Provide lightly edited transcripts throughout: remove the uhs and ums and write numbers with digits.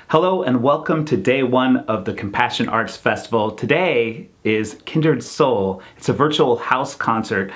Hello and welcome to day one of the Compassion Arts Festival. Today is Kindred Soul. It's a virtual house concert.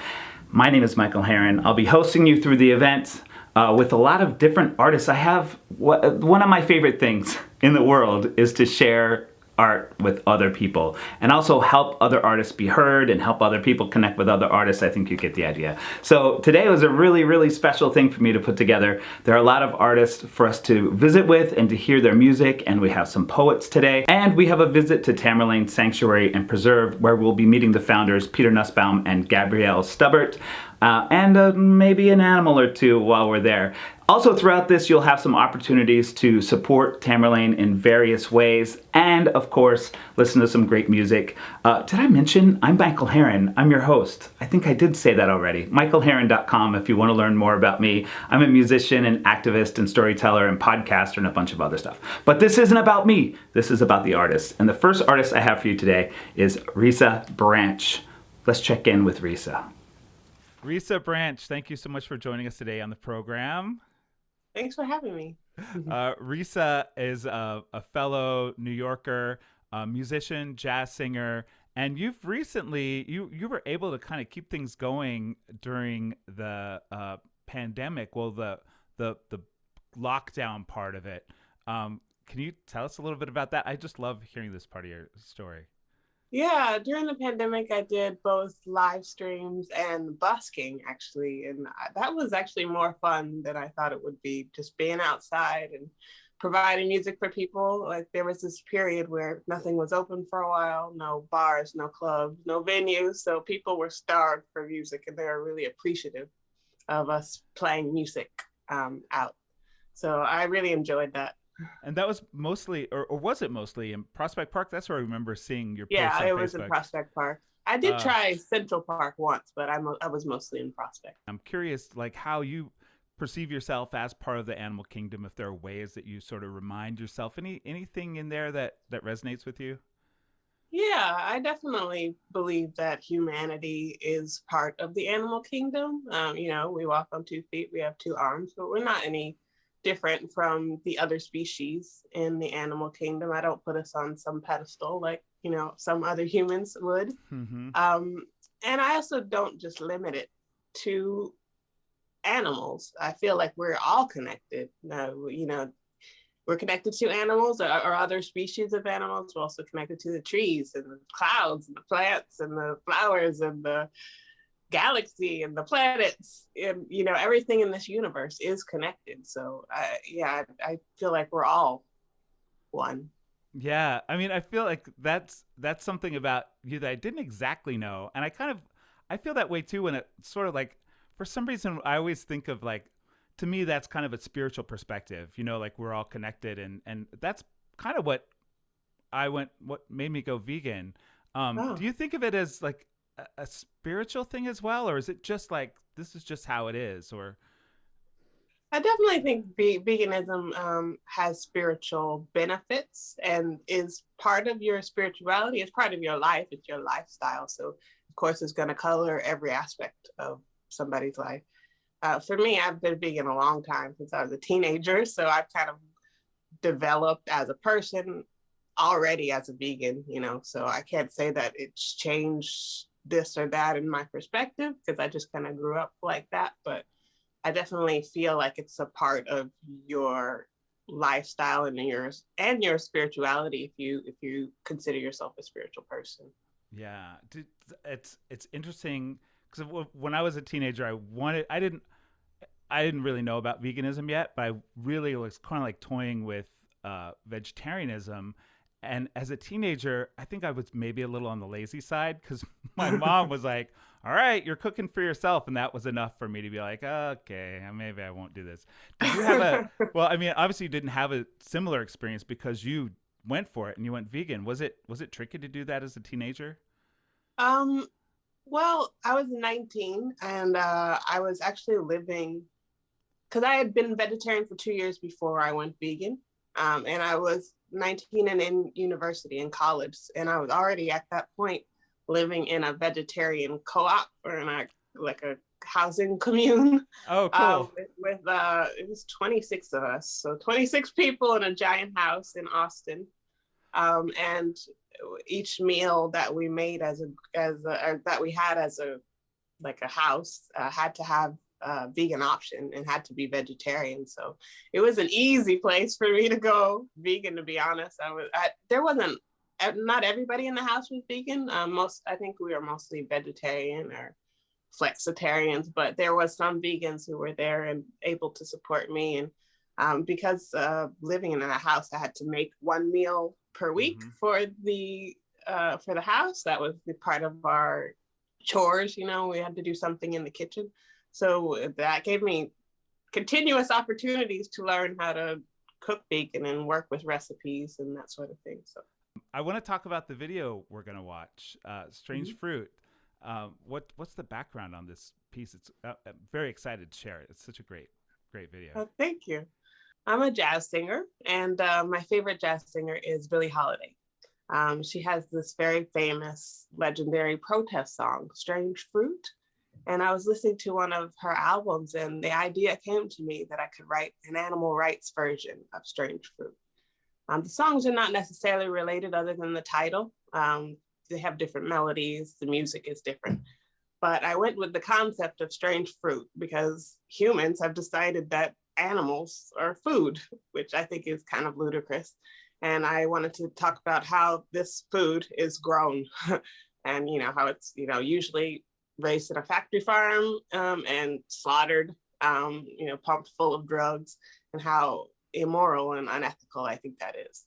My name is Michael Herron. I'll be hosting you through the event with a lot of different artists. I have one of my favorite things in the world is to share art with other people and also help other artists be heard and help other people connect with other artists. I think you get the idea. So today was a really, really special thing for me to put together. There are a lot of artists for us to visit with and to hear their music, and we have some poets today. And we have a visit to Tamerlane Sanctuary and Preserve, where we'll be meeting the founders, Peter Nussbaum and Gabrielle Stubbart, and maybe an animal or two while we're there. Also, throughout this, you'll have some opportunities to support Tamerlane in various ways and, of course, listen to some great music. Did I mention I'm Michael Herron? I'm your host. I think I did say that already. michaelherron.com if you want to learn more about me. I'm a musician and activist and storyteller and podcaster and a bunch of other stuff. But this isn't about me. This is about the artists. And the first artist I have for you today is Risa Branch. Let's check in with Risa. Risa Branch, thank you so much for joining us today on the program. Thanks for having me. Risa is a fellow New Yorker, musician, jazz singer, and you've recently you were able to kind of keep things going during the pandemic. Well, the lockdown part of it. Can you tell us a little bit about that? I just love hearing this part of your story. Yeah, during the pandemic, I did both live streams and busking, actually. And that was actually more fun than I thought it would be, just being outside and providing music for people. Like, there was this period where nothing was open for a while, no bars, no clubs, no venues. So people were starved for music, and they were really appreciative of us playing music out. So I really enjoyed that. And that was mostly, or was it mostly in Prospect Park? That's where I remember seeing your posts Yeah, on it was in Facebook. Prospect Park. I did Uh, try Central Park once, but I was mostly in Prospect. I'm curious, like how you perceive yourself as part of the animal kingdom. If there are ways that you sort of remind yourself, anything in there that resonates with you? Yeah, I definitely believe that humanity is part of the animal kingdom. We walk on 2 feet, we have 2 arms, but we're not any different from the other species in the animal kingdom. I don't put us on some pedestal like, some other humans would. Mm-hmm. And I also don't just limit it to animals. I feel like we're all connected. We're connected to animals or other species of animals. We're also connected to the trees and the clouds and the plants and the flowers and the galaxy and the planets. And, everything in this universe is connected. So, I feel like we're all one. Yeah, I mean, I feel like that's something about you that I didn't exactly know, and I feel that way too when it sort of like for some reason I always think of like to me that's kind of a spiritual perspective, like we're all connected, and that's kind of what made me go vegan. Do Oh, you think of it as like a spiritual thing as well, or is it just like this is just how it is, or I definitely think veganism has spiritual benefits and is part of your spirituality. It's part of your life. It's your lifestyle. So, of course, it's going to color every aspect of somebody's life. For me, I've been vegan a long time since I was a teenager. So I've kind of developed as a person already as a vegan, so I can't say that it's changed this or that in my perspective because I just kind of grew up like that. But I definitely feel like it's a part of your lifestyle and your spirituality if you consider yourself a spiritual person. yeah, it's interesting because when I was a teenager, I didn't really know about veganism yet, but I really was kind of like toying with vegetarianism. And as a teenager, I think I was maybe a little on the lazy side because my mom was like, "All right, you're cooking for yourself," and that was enough for me to be like, "Okay, maybe I won't do this." Did you have a? Well, I mean, obviously you didn't have a similar experience because you went for it and you went vegan. Was it tricky to do that as a teenager? um, well, I was 19 and I was actually living because I had been vegetarian for 2 years before I went vegan. And I was 19 and in university in college. And I was already at that point living in a vegetarian co-op or in like a housing commune. Oh, cool. With it was 26 of us, so 26 people in a giant house in Austin. And each meal that we made that we had as a like a house had to have a vegan option and had to be vegetarian. So it was an easy place for me to go vegan, to be honest. There wasn't, not everybody in the house was vegan. I think we were mostly vegetarian or flexitarians, but there was some vegans who were there and able to support me. And because living in a house, I had to make one meal per week for the house. That was the part of our chores. We had to do something in the kitchen. So that gave me continuous opportunities to learn how to cook vegan and work with recipes and that sort of thing. So I want to talk about the video we're going to watch, Strange Fruit. What's the background on this piece? It's I'm very excited to share it. It's such a great video. Thank you. I'm a jazz singer, and my favorite jazz singer is Billie Holiday. She has this very famous, legendary protest song, Strange Fruit. And I was listening to one of her albums, and the idea came to me that I could write an animal rights version of Strange Fruit. The songs are not necessarily related other than the title. They have different melodies, the music is different. But I went with the concept of strange fruit because humans have decided that animals are food, which I think is kind of ludicrous. And I wanted to talk about how this food is grown and, how it's, usually raised in a factory farm and slaughtered, pumped full of drugs, and how immoral and unethical I think that is.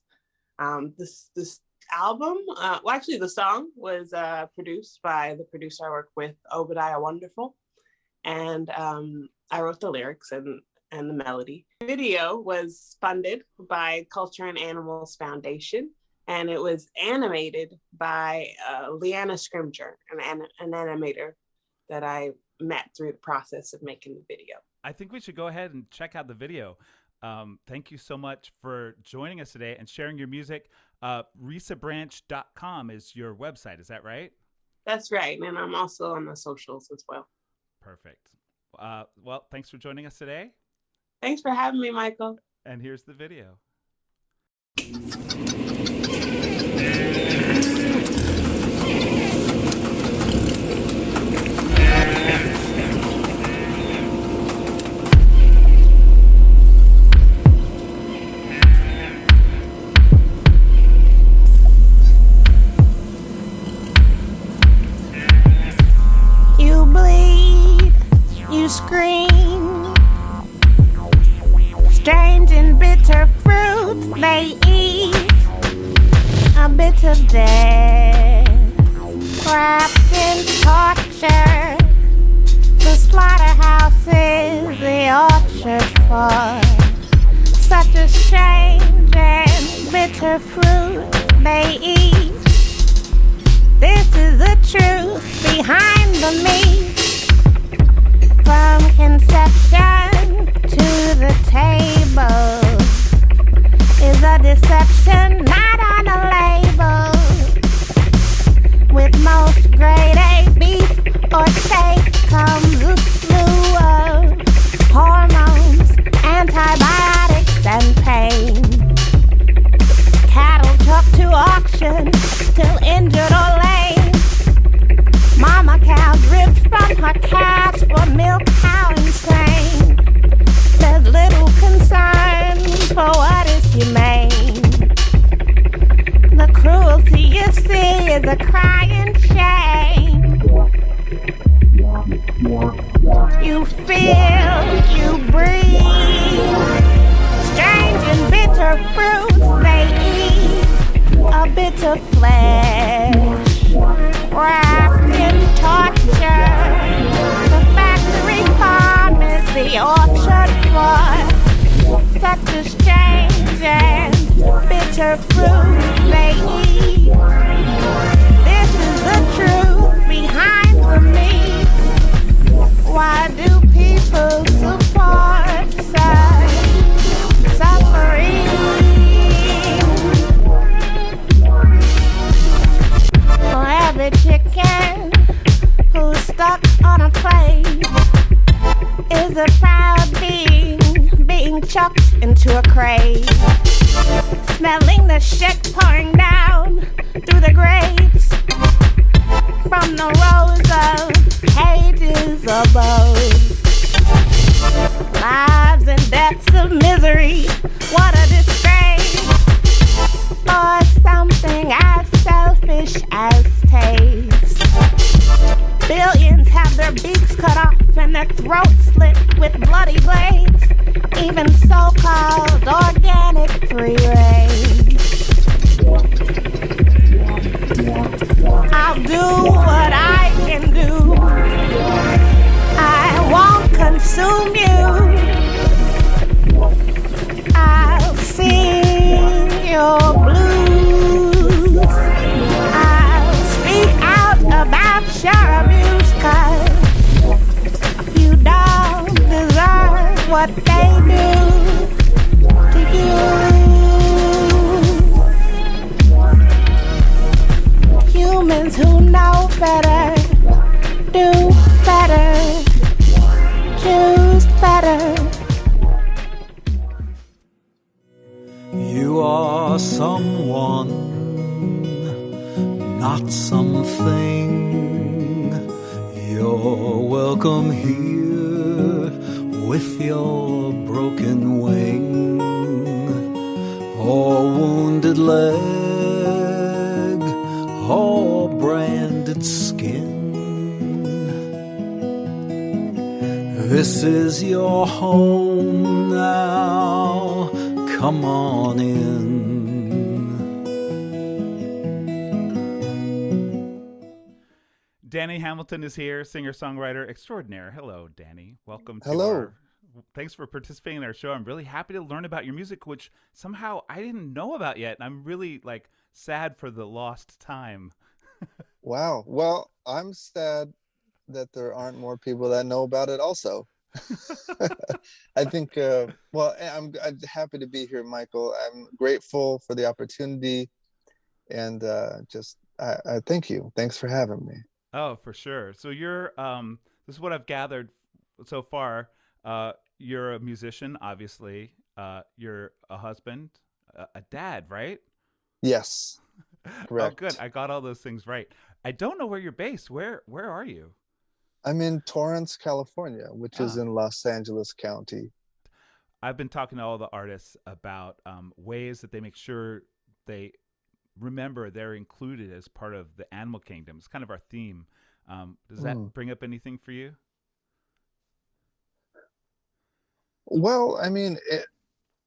This album, actually the song was produced by the producer I work with, Obadiah Wonderful, and I wrote the lyrics and the melody. The video was funded by Culture and Animals Foundation, and it was animated by Leanna Scrimger, an animator that I met through the process of making the video. I think we should go ahead and check out the video. Thank you so much for joining us today and sharing your music. RisaBranch.com is your website. Is that right? That's right. And I'm also on the socials as well. Perfect. Well, thanks for joining us today. Thanks for having me, Michael. And here's the video. You bleed, you scream. Strange and bitter fruit they eat. A bit of death, wrapped in torture. The slaughterhouse is the orchard for such a strange and bitter fruit they eat. This is the truth behind the meat. From conception to the table is a deception, not on a label. With most grade A beef or steak comes a slew of hormones, antibiotics, and pain. Cattle took to auction till injured or lame. Mama cow's ripped from her calves for milk, cow, and strain. There's little concern for what is humane. The cruelty you see is a crying shame. You feel, you breathe. Strange and bitter fruits they eat. A bit of flesh wrapped in torture. The factory farm is the orchard for such a strange and bitter fruit they eat. This is the truth behind the meat. Why do people support such suffering? For every chicken who's stuck on a plate, into a crave. Smelling the shit pouring down through the grates from the rows of cages above. Lives and deaths of misery, what a disgrace. For something as selfish as taste. Billions have their beaks cut off and their throats slit with bloody blades. Even so-called organic free range. I'll do what I can do. I won't consume you. I'll sing your blues. I'll speak out about your abuse, 'cause you don't deserve what they do to you. Humans who know better, do better, choose better. You are someone, not something. You're welcome here with your broken wing or wounded leg or branded skin. This is your home now. Come on in. Danny Hamilton is here, singer-songwriter extraordinaire. Hello, Danny. Welcome to Hello. Thanks for participating in our show. I'm really happy to learn about your music, which somehow I didn't know about yet. And I'm really sad for the lost time. Wow. Well, I'm sad that there aren't more people that know about it also. I think, I'm happy to be here, Michael. I'm grateful for the opportunity, and I thank you. Thanks for having me. Oh, for sure. So you're this is what I've gathered so far. You're a musician, obviously. You're a husband, a dad, right? Yes, correct. Oh, good. I got all those things right. I don't know where you're based. Where are you? I'm in Torrance, California, which is Ah. in Los Angeles County. I've been talking to all the artists about ways that they make sure they remember they're included as part of the animal kingdom. It's kind of our theme. Does that bring up anything for you? Well, I mean,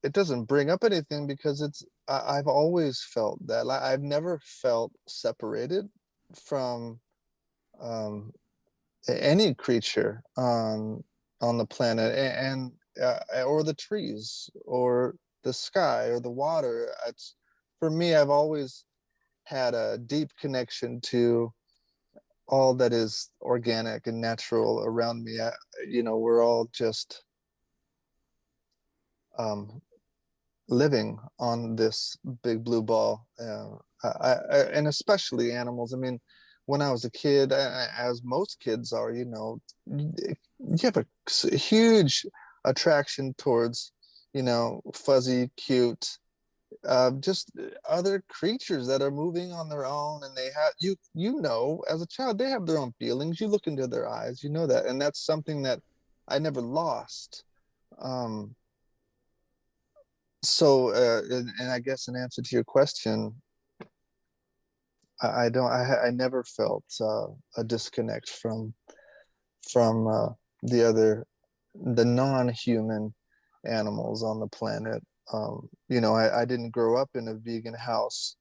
it doesn't bring up anything because I've always felt that. I've never felt separated from any creature on the planet, and or the trees or the sky or the water. It's, for me, I've always had a deep connection to all that is organic and natural around me. We're all just living on this big blue ball, and especially animals. I mean, when I was a kid, as most kids are, you have a huge attraction towards, fuzzy, cute, just other creatures that are moving on their own, and they have as a child, they have their own feelings. You look into their eyes, you know that, and that's something that I never lost. And I guess in answer to your question, I never felt a disconnect from the non-human animals on the planet. I didn't grow up in a vegan house,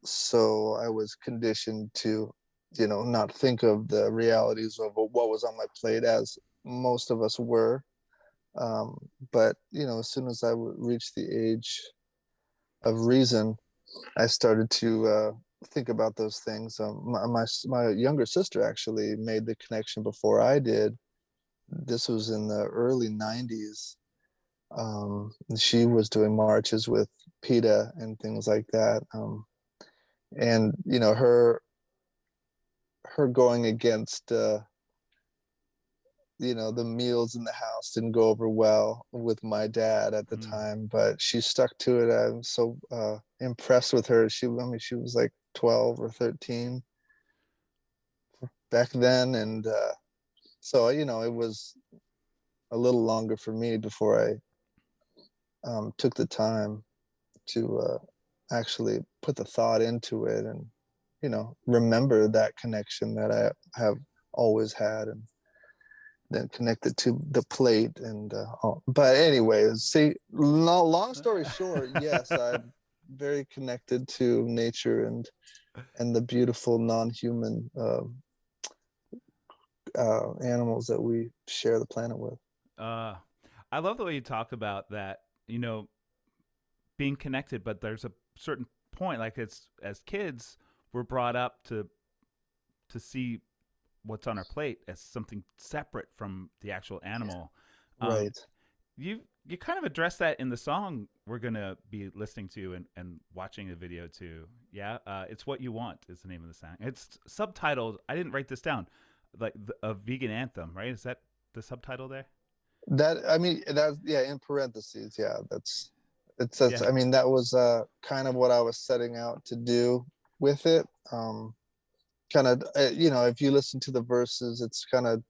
so I was conditioned to, not think of the realities of what was on my plate, as most of us were. But as soon as I reached the age of reason, I started to think about those things. My younger sister actually made the connection before I did. This was in the early 90s. She was doing marches with PETA and things like that. And her going against the meals in the house didn't go over well with my dad at the time, but she stuck to it. I'm so impressed with her. She was like 12 or 13 back then, and so it was a little longer for me before I took the time to actually put the thought into it and remember that connection that I have always had, and then connected to the plate. And but anyway, see, long story short, yes, I'm very connected to nature and the beautiful non-human animals that we share the planet with. I love the way you talk about that, being connected, but there's a certain point, like it's, as kids, we're brought up to see what's on our plate as something separate from the actual animal. Right. You kind of address that in the song we're going to be listening to and watching the video too. Yeah. It's What You Want is the name of the song. It's subtitled, I didn't write this down, like a vegan anthem, right? Is that the subtitle there? That's in parentheses. Yeah, Yeah. I mean, that was kind of what I was setting out to do with it. Kind of, if you listen to the verses, it's kind of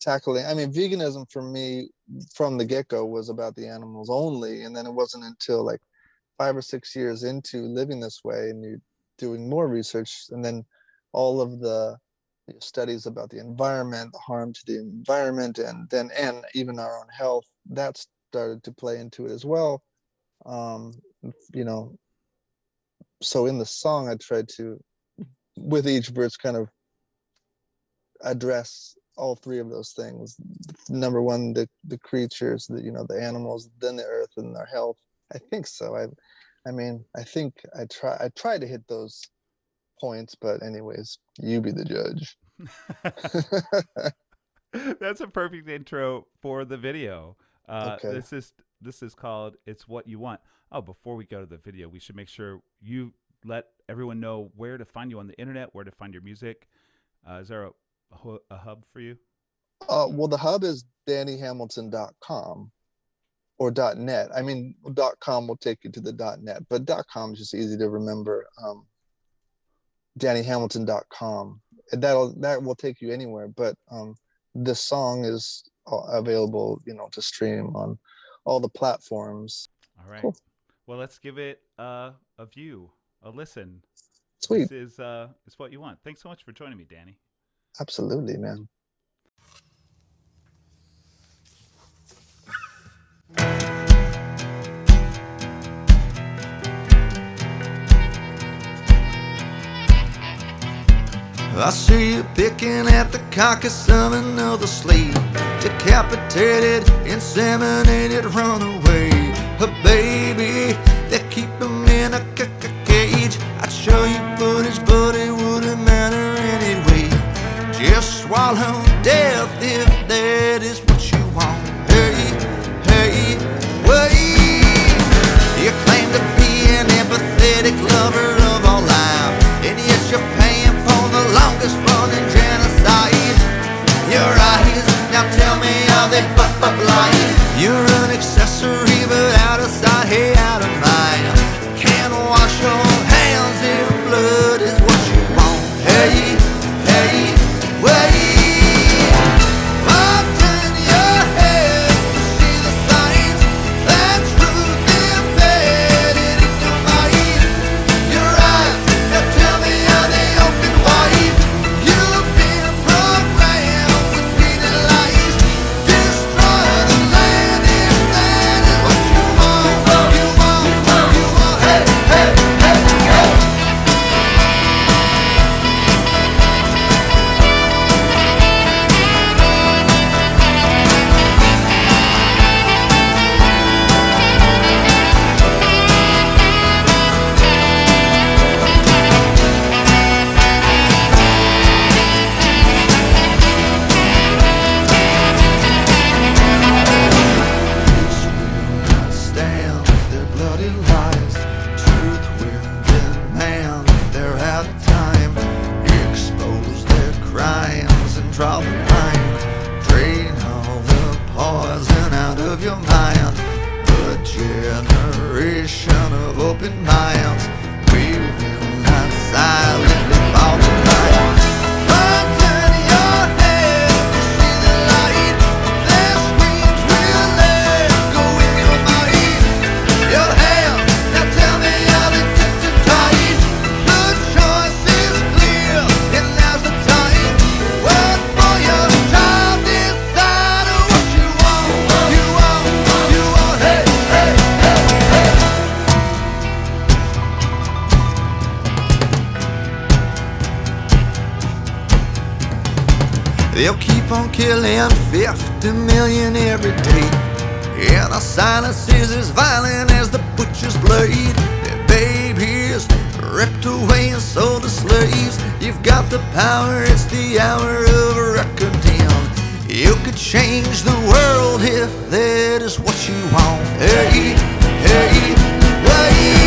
tackling. I mean, veganism for me from the get-go was about the animals only, and then it wasn't until like 5 or 6 years into living this way and you doing more research, and then all of the studies about the environment, the harm to the environment, and even our own health, that started to play into it as well. So in the song, I tried to, with each verse, kind of address all three of those things. Number one, the creatures, the animals, then the earth and their health. I think so. I think I try to hit those points, but anyways, you be the judge. That's a perfect intro for the video. Okay. This is called It's What You Want. Oh, before we go to the video, we should make sure you let everyone know where to find you on the internet, where to find your music. Is there a hub for you? Well, the hub is DannyHamilton.com or .net. I mean, .com will take you to the .net, but .com is just easy to remember. DannyHamilton.com. That will take you anywhere, but the song is available, to stream on all the platforms. All right. Cool. Well, let's give it a view, a listen. Sweet. This is What You Want. Thanks so much for joining me, Danny. Absolutely, man. I see you picking at the carcass of another slave, decapitated, inseminated, run away. A baby, they keep him in a cage. I'd show you footage, but it wouldn't matter anyway. Just swallow death if that is what you want. Hey, wait. You claim to be an empathetic lover of all life, and yet you're paying for the longest running genocide. Your eyes, now tell me, are they lying? You're an accessory but out of sight, hey, out open minds. We will not silently fall tonight. Turn your head to see the light. Their screams will echo in your mind. Your hand, now tell me are they tipped and tight? The choice is clear, and now's the time. Work for your child, decide what you want. You want, hey, hey, hey, hey. They'll keep on killing 50 million every day. And the silence is as violent as the butcher's blade. Their babies ripped away and sold to slaves. You've got the power, it's the hour of reckoning. You could change the world if that is what you want. Hey, hey, wait.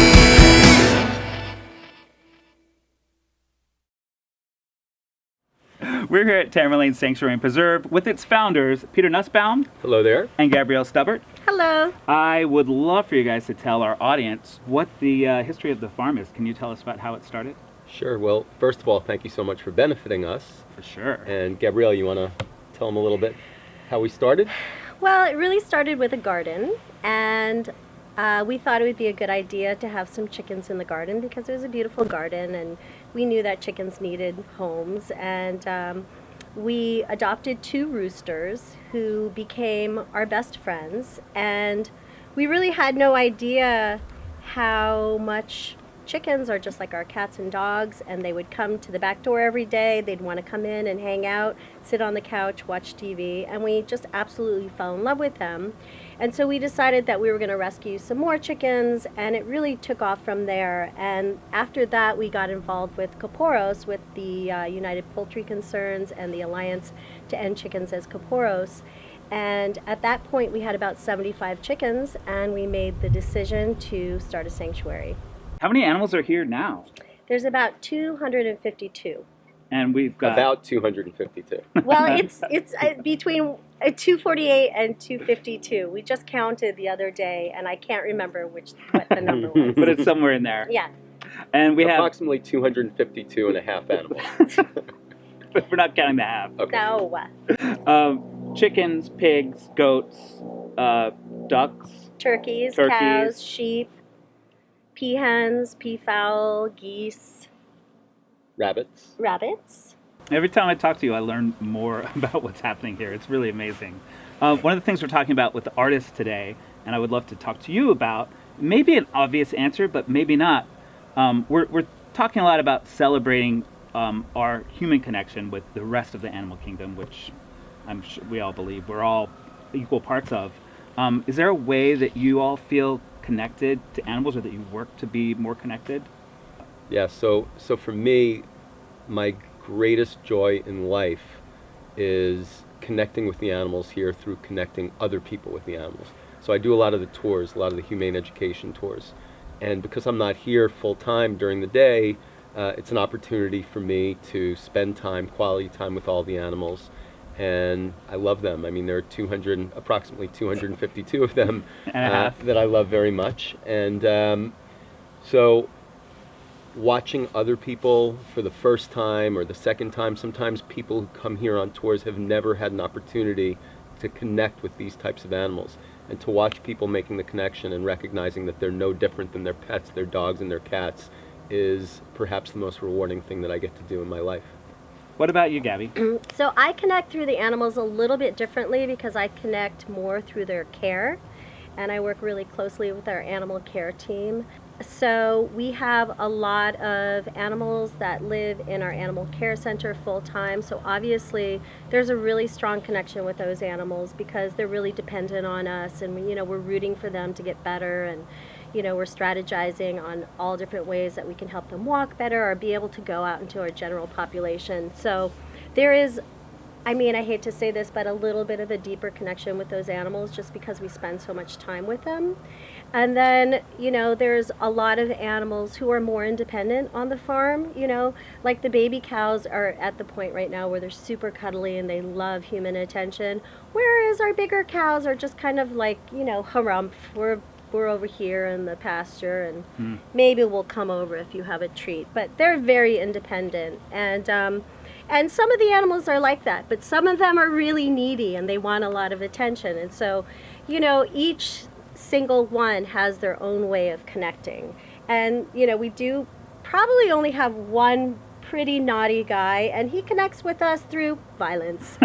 We're here at Tamerlane Sanctuary and Preserve with its founders, Peter Nussbaum Hello there. and Gabrielle Stubbert. Hello. I would love for you guys to tell our audience what the history of the farm is. Can you tell us about how it started? Sure. Well, first of all, thank you so much for benefiting us. For sure. And Gabrielle, you want to tell them a little bit how we started? Well, it really started with a garden, and we thought it would be a good idea to have some chickens in the garden because it was a beautiful garden, and we knew that chickens needed homes. And we adopted 2 roosters who became our best friends, and we really had no idea how much chickens are just like our cats and dogs, and they would come to the back door every day. They'd want to come in and hang out, sit on the couch, watch TV, and we just absolutely fell in love with them. And so we decided that we were going to rescue some more chickens, and it really took off from there. And after that, we got involved with Coporos, with the United Poultry Concerns and the Alliance to End Chickens as Coporos. And at that point, we had about 75 chickens, and we made the decision to start a sanctuary. How many animals are here now? There's about 252. And we've got About 252. Well, it's between 248 and 252. We just counted the other day, and I can't remember what the number was. but it's somewhere in there. Yeah. And we have approximately 252 and a half animals. we're not counting the half. Okay. No. Chickens, pigs, goats, ducks. Turkeys, Turkeys. cows, sheep, peahens, peafowl, geese, Rabbits. rabbits. Every time I talk to you, I learn more about what's happening here. It's really amazing. One of the things we're talking about with the artists today, and I would love to talk to you about, maybe an obvious answer, but maybe not. We're talking a lot about celebrating our human connection with the rest of the animal kingdom, which I'm sure we all believe we're all equal parts of. Is there a way that you all feel connected to animals, or that you work to be more connected? Yeah, so for me, my greatest joy in life is connecting with the animals here through connecting other people with the animals. So I do a lot of the tours, a lot of the humane education tours. And because I'm not here full time during the day, it's an opportunity for me to spend time, quality time with all the animals. And I love them. I mean, there are approximately 252 of them that I love very much. And so watching other people for the first time or the second time, sometimes people who come here on tours have never had an opportunity to connect with these types of animals. And to watch people making the connection and recognizing that they're no different than their pets, their dogs and their cats, is perhaps the most rewarding thing that I get to do in my life. What about you, Gabby? So I connect through the animals a little bit differently because I connect more through their care, and I work really closely with our animal care team. So we have a lot of animals that live in our animal care center full time. So obviously there's a really strong connection with those animals because they're really dependent on us, and we're rooting for them to get better, and we're strategizing on all different ways that we can help them walk better or be able to go out into our general population. So there is, I hate to say this, but a little bit of a deeper connection with those animals just because we spend so much time with them. And then, there's a lot of animals who are more independent on the farm, like the baby cows are at the point right now where they're super cuddly and they love human attention, whereas our bigger cows are just kind of like, harumph. we're over here in the pasture, and maybe we'll come over if you have a treat. But they're very independent, and some of the animals are like that, but some of them are really needy and they want a lot of attention. And so, each single one has their own way of connecting. And, we do probably only have one pretty naughty guy, and he connects with us through violence.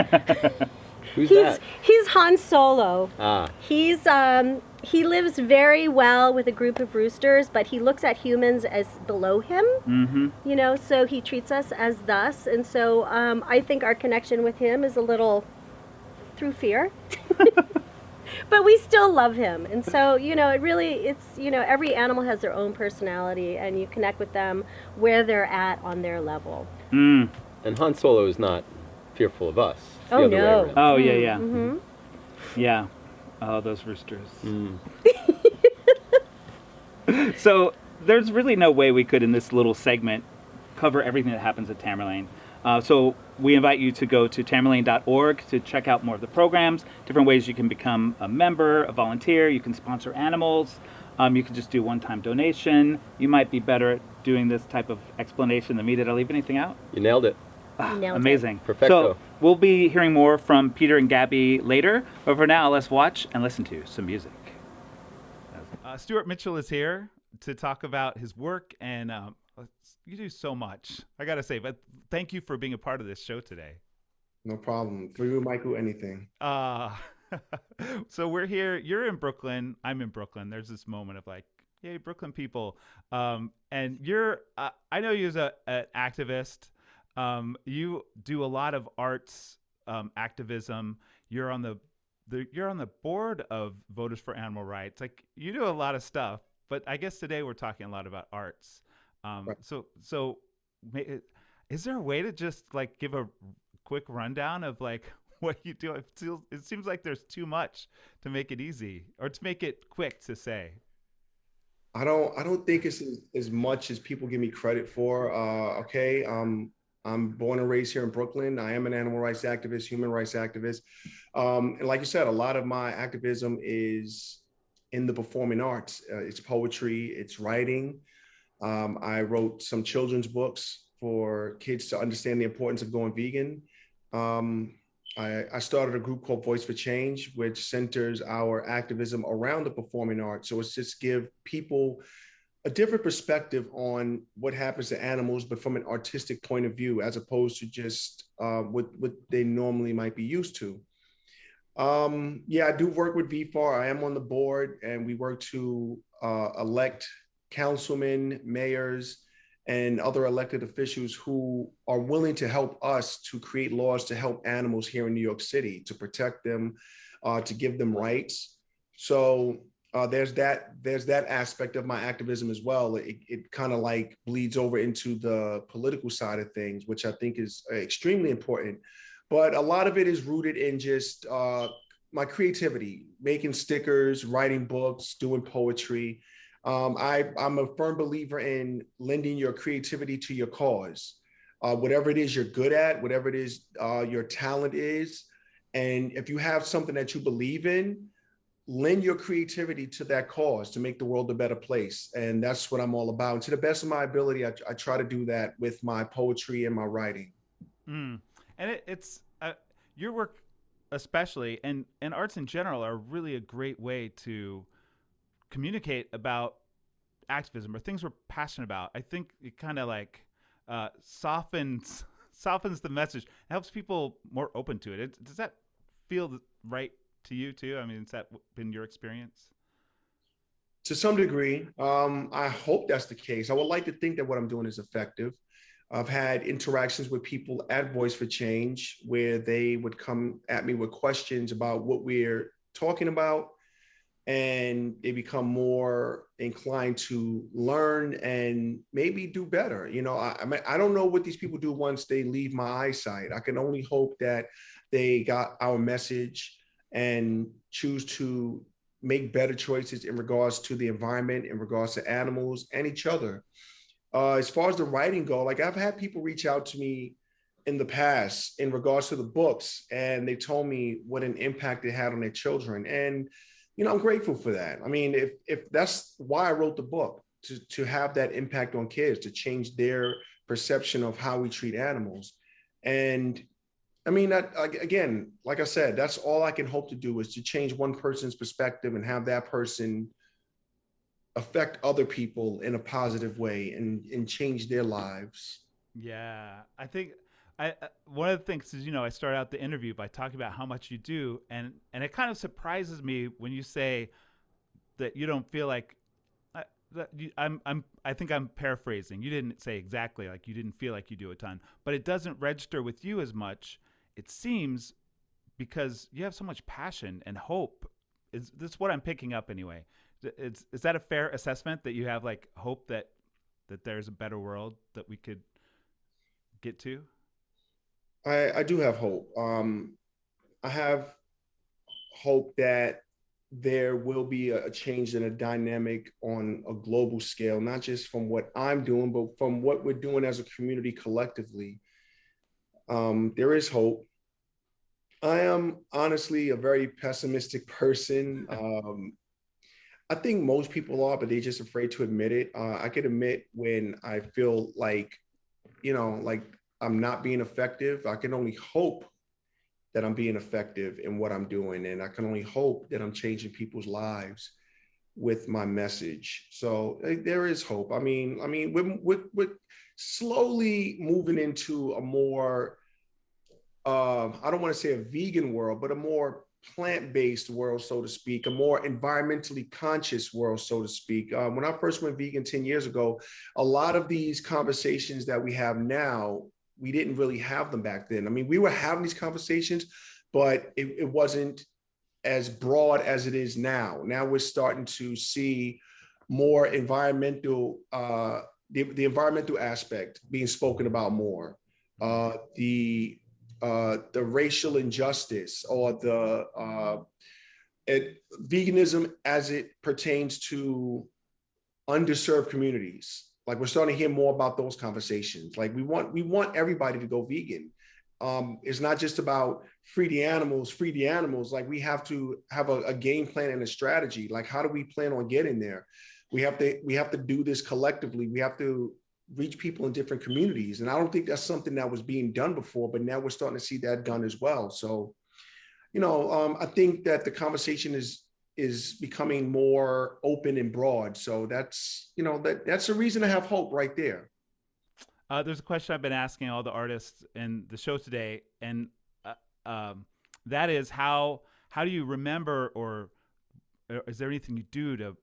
Who's that? He's Han Solo. Ah. He lives very well with a group of roosters, but he looks at humans as below him. Mm-hmm. So he treats us as thus, and so I think our connection with him is a little through fear. But we still love him, and so it's every animal has their own personality, and you connect with them where they're at on their level. Mm. And Han Solo is not fearful of us. It's the Oh, other way no. around. Oh, yeah. Mm-hmm. Yeah. Oh, those roosters. Mm. So there's really no way we could, in this little segment, cover everything that happens at Tamerlane. So we invite you to go to tamerlane.org to check out more of the programs, different ways you can become a member, a volunteer. You can sponsor animals. You can just do one-time donation. You might be better at doing this type of explanation than me. Did I leave anything out? You nailed it. Nailed it. Amazing. Perfecto. So we'll be hearing more from Peter and Gabby later. But for now, let's watch and listen to some music. Stuart Mitchell is here to talk about his work, and you do so much, I gotta say. But thank you for being a part of this show today. No problem. For you, Michael, anything. So we're here. You're in Brooklyn. I'm in Brooklyn. There's this moment of like, yay, Brooklyn people. And you're, I know you as an activist. You do a lot of arts activism. You're on the board of Voters for Animal Rights. Like, you do a lot of stuff. But I guess today we're talking a lot about arts. Right. So is there a way to just like give a quick rundown of like what you do? It seems like there's too much to make it easy or to make it quick to say. I don't think it's as much as people give me credit for. Okay. I'm born and raised here in Brooklyn. I am an animal rights activist, human rights activist. And like you said, a lot of my activism is in the performing arts. It's poetry, it's writing. I wrote some children's books for kids to understand the importance of going vegan. I started a group called Voice for Change, which centers our activism around the performing arts. So it's just give people a different perspective on what happens to animals, but from an artistic point of view, as opposed to just what they normally might be used to. Yeah, I do work with VFAR. I am on the board, and we work to elect councilmen, mayors, and other elected officials who are willing to help us to create laws to help animals here in New York City, to protect them, to give them rights. So there's that aspect of my activism as well. It kind of like bleeds over into the political side of things, which I think is extremely important. But a lot of it is rooted in just my creativity, making stickers, writing books, doing poetry. I'm a firm believer in lending your creativity to your cause. Whatever it is you're good at, whatever it is your talent is, and if you have something that you believe in, lend your creativity to that cause to make the world a better place. And that's what I'm all about. And to the best of my ability, I try to do that with my poetry and my writing. And it's your work especially, and arts in general, are really a great way to communicate about activism or things we're passionate about. I think it kind of like softens the message, helps people more open to it. Does that feel right to you too? I mean, has that been your experience? To some degree, I hope that's the case. I would like to think that what I'm doing is effective. I've had interactions with people at Voice for Change where they would come at me with questions about what we're talking about, and they become more inclined to learn and maybe do better. You know, I mean, I don't know what these people do once they leave my eyesight. I can only hope that they got our message and choose to make better choices in regards to the environment, in regards to animals and each other. As far as the writing go, like I've had people reach out to me in the past in regards to the books, and they told me what an impact it had on their children. And I'm grateful for that. I mean, if that's why I wrote the book, to have that impact on kids, to change their perception of how we treat animals. And I mean, that again, like I said, that's all I can hope to do, is to change one person's perspective and have that person affect other people in a positive way and change their lives. Yeah, I think one of the things is, I start out the interview by talking about how much you do, and it kind of surprises me when you say that you don't feel like I think I'm paraphrasing. You didn't say exactly like you didn't feel like you do a ton, but it doesn't register with you as much. It seems because you have so much passion and hope. Is this what I'm picking up anyway? Is that a fair assessment, that you have like hope that there's a better world that we could get to? I do have hope. I have hope that there will be a change in a dynamic on a global scale, not just from what I'm doing, but from what we're doing as a community collectively. There is hope. I am honestly a very pessimistic person. I think most people are, but they're just afraid to admit it. I can admit when I feel like, like I'm not being effective. I can only hope that I'm being effective in what I'm doing. And I can only hope that I'm changing people's lives with my message. So there is hope. We're slowly moving into a more, I don't want to say a vegan world, but a more plant-based world, so to speak, a more environmentally conscious world, so to speak. When I first went vegan 10 years ago, a lot of these conversations that we have now, we didn't really have them back then. I mean, we were having these conversations, but it wasn't as broad as it is now. Now we're starting to see more environmental, the environmental aspect being spoken about more. The racial injustice, or veganism as it pertains to underserved communities. Like, we're starting to hear more about those conversations. Like, we want everybody to go vegan. It's not just about free the animals. Like, we have to have a game plan and a strategy. Like, how do we plan on getting there? We have to do this collectively. We have to reach people in different communities. And I don't think that's something that was being done before, but now we're starting to see that done as well. So, I think that the conversation is becoming more open and broad. So that's the reason to have hope right there. There's a question I've been asking all the artists in the show today, and that is how do you remember, or is there anything you do to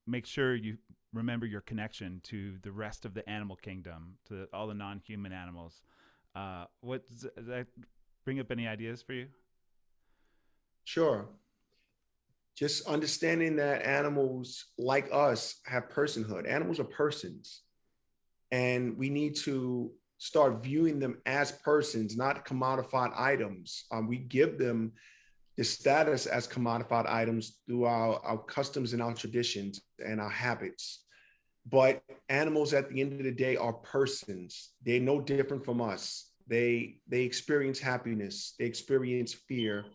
make sure you remember your connection to the rest of the animal kingdom, to all the non-human animals? What does that bring up? Any ideas for you? Sure. Just understanding that animals like us have personhood. Animals are persons, and we need to start viewing them as persons, not commodified items. We give them the status as commodified items through our customs and our traditions and our habits. But animals at the end of the day are persons. They're no different from us. They experience happiness, they experience fear,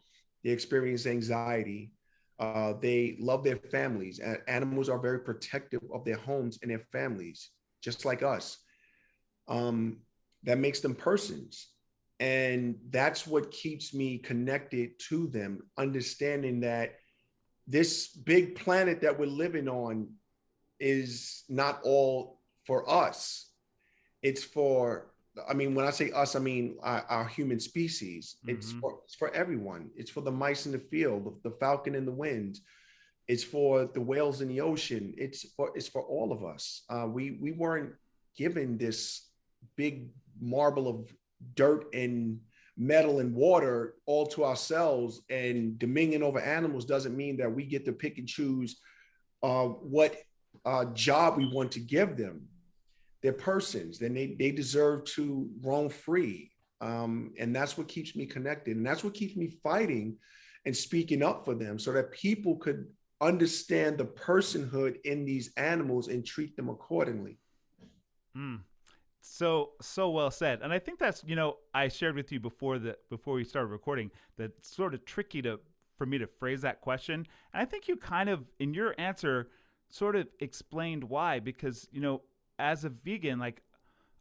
they experience anxiety. They love their families. Animals are very protective of their homes and their families, just like us. That makes them persons. And that's what keeps me connected to them, understanding that this big planet that we're living on is not all for us. It's for, when I say us, I mean our human species. Mm-hmm. It's for everyone. It's for the mice in the field, the falcon in the wind. It's for the whales in the ocean. It's for all of us. We weren't given this big marble of dirt and metal and water all to ourselves, and dominion over animals doesn't mean that we get to pick and choose what job we want to give them. They're persons, then they deserve to roam free. And that's what keeps me connected. And that's what keeps me fighting and speaking up for them, so that people could understand the personhood in these animals and treat them accordingly. So well said. And I think that's, I shared with you before we started recording, that it's sort of tricky to for me to phrase that question. And I think you kind of, in your answer, sort of explained why, because, you know, as a vegan, like,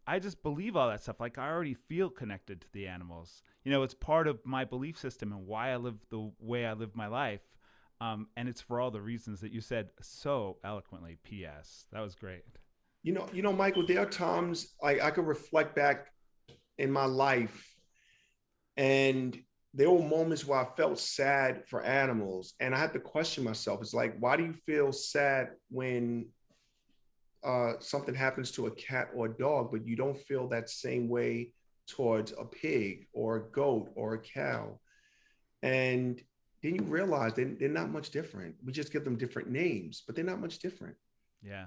I just believe all that stuff. Like, I already feel connected to the animals. You know, it's part of my belief system and why I live the way I live my life. And it's for all the reasons that you said so eloquently. P.S. That was great. You know, Michael, there are times I could reflect back in my life, and there were moments where I felt sad for animals, and I had to question myself. It's like, why do you feel sad when something happens to a cat or a dog, but you don't feel that same way towards a pig or a goat or a cow? And then you realize they're not much different. We just give them different names, but they're not much different. Yeah.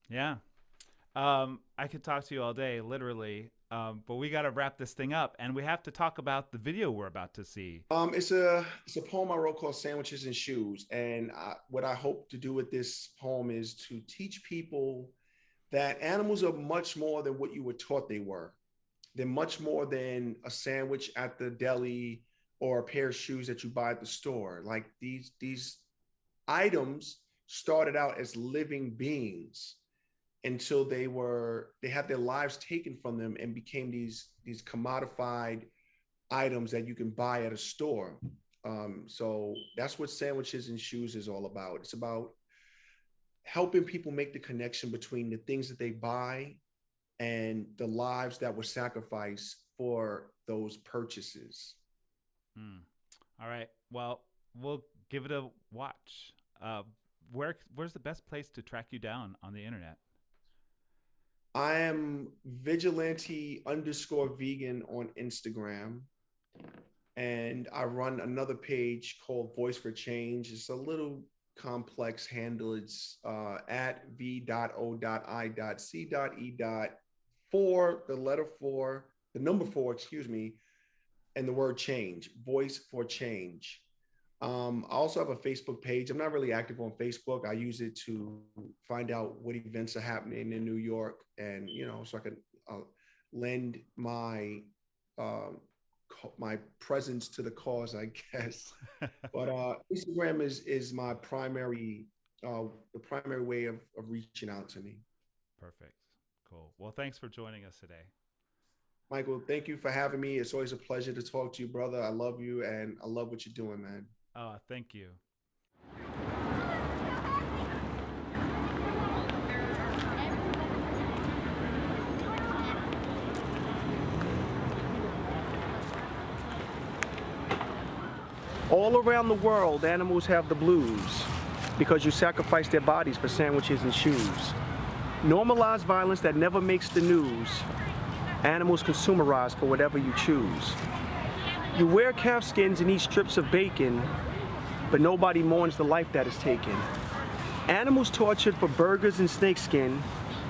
Yeah. I could talk to you all day, literally, but we got to wrap this thing up, and we have to talk about the video we're about to see. It's a poem I wrote called Sandwiches and Shoes. And what I hope to do with this poem is to teach people that animals are much more than what you were taught they were. They're much more than a sandwich at the deli or a pair of shoes that you buy at the store. Like, these items started out as living beings until they had their lives taken from them and became these commodified items that you can buy at a store. So that's what Sandwiches and Shoes is all about. It's about helping people make the connection between the things that they buy and the lives that were sacrificed for those purchases. All right. Well, we'll give it a watch. Where's the best place to track you down on the internet? I am vigilante_vegan on Instagram. And I run another page called Voice for Change. It's a little complex handle. It's at v.o.i.c.e.4, the letter 4, the number 4, and the word change, Voice for Change. I also have a Facebook page. I'm not really active on Facebook. I use it to find out what events are happening in New York, and, you know, so I can lend my my presence to the cause, I guess. But Instagram is my primary, the primary way of reaching out to me. Perfect. Cool. Well, thanks for joining us today. Michael, thank you for having me. It's always a pleasure to talk to you, brother. I love you, and I love what you're doing, man. Thank you. All around the world, animals have the blues because you sacrifice their bodies for sandwiches and shoes. Normalize violence that never makes the news. Animals consumerized for whatever you choose. You wear calf skins and eat strips of bacon, but nobody mourns the life that is taken. Animals tortured for burgers and snakeskin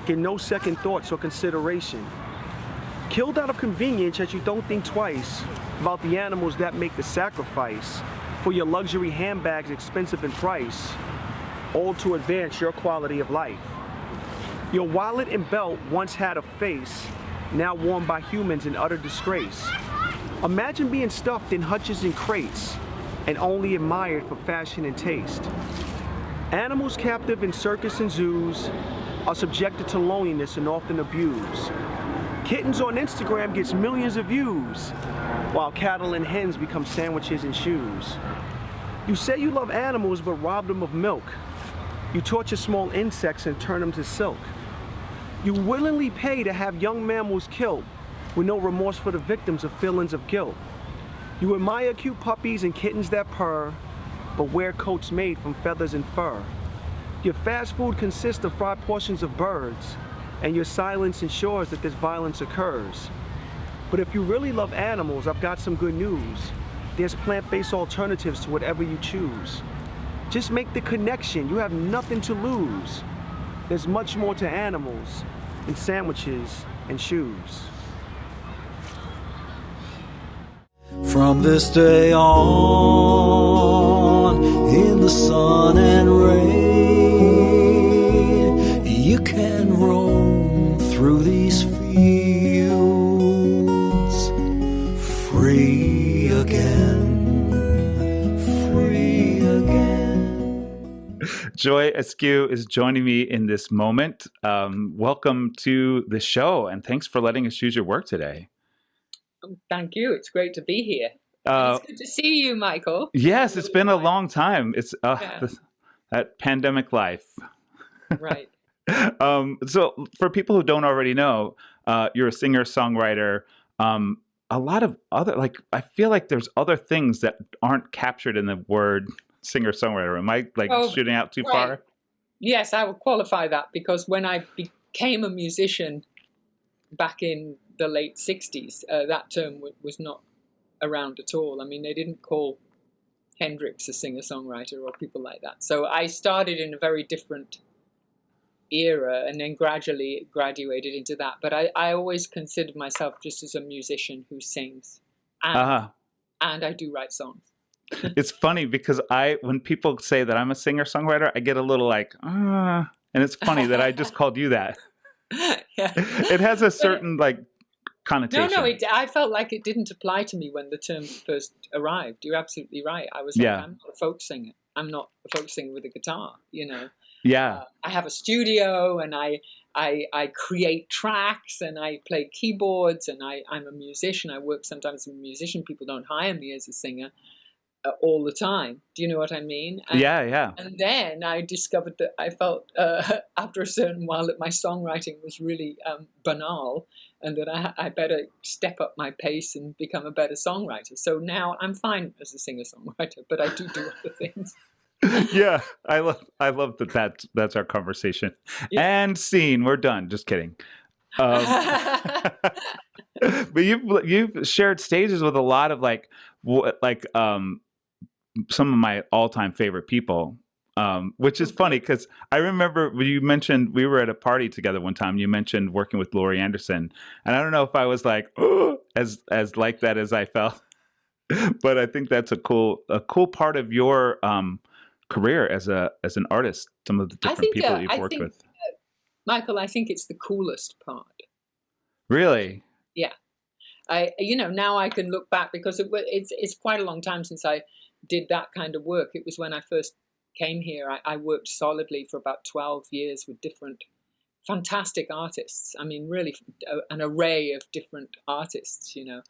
get no second thoughts or consideration. Killed out of convenience as you don't think twice about the animals that make the sacrifice for your luxury handbags expensive in price, all to advance your quality of life. Your wallet and belt once had a face, now worn by humans in utter disgrace. Imagine being stuffed in hutches and crates and only admired for fashion and taste. Animals captive in circus and zoos are subjected to loneliness and often abused. Kittens on Instagram gets millions of views, while cattle and hens become sandwiches and shoes. You say you love animals but rob them of milk. You torture small insects and turn them to silk. You willingly pay to have young mammals killed with no remorse for the victims of feelings of guilt. You admire cute puppies and kittens that purr, but wear coats made from feathers and fur. Your fast food consists of fried portions of birds, and your silence ensures that this violence occurs. But if you really love animals, I've got some good news. There's plant-based alternatives to whatever you choose. Just make the connection, you have nothing to lose. There's much more to animals than sandwiches and shoes. From this day on, in the sun and rain, you can roam through these fields free again. Joy Askew is joining me in this moment. Welcome to the show, and thanks for letting us use your work today. Thank you. It's great to be here. Uh, It's good to see you, Michael. yes, it's been a long time. It's Yeah. that pandemic life. Right. So for people who don't already know, you're a singer-songwriter. A lot of other, like, I feel like there's other things that aren't captured in the word singer-songwriter. Am I shooting out too far? Yes, I would qualify that because when I became a musician back in the late 60s, that term was not around at all. I mean, they didn't call Hendrix a singer-songwriter or people like that. So I started in a very different era and then gradually graduated into that. But I always considered myself just as a musician who sings. And I do write songs. It's funny because when people say that I'm a singer-songwriter, I get a little like, and it's funny that I just called you that. Yeah. It has a certain connotation. No, I felt like it didn't apply to me when the term first arrived. You're absolutely right. I was like, I'm not a folk singer. I'm not a folk singer with a guitar, you know. Yeah. I have a studio and I create tracks and I play keyboards and I'm a musician. I work sometimes as a musician. People don't hire me as a singer all the time. Do you know what I mean? Yeah. And then I discovered that I felt after a certain while that my songwriting was really banal and that I better step up my pace and become a better songwriter. So now I'm fine as a singer-songwriter, but I do other things. Yeah, I love that's our conversation. Yeah. And scene, we're done. Just kidding. But you've shared stages with a lot of some of my all-time favorite people, which is funny because I remember you mentioned we were at a party together one time. You mentioned working with Laurie Anderson, and I don't know if I was like as like that as I felt, but I think that's a cool part of your career as an artist. Some of the different people that you've worked with. Michael, I think it's the coolest part. Really? Yeah. Now I can look back because it's quite a long time since I did that kind of work. It was when I first came here. I worked solidly for about 12 years with different fantastic artists. I mean, really an array of different artists, you know.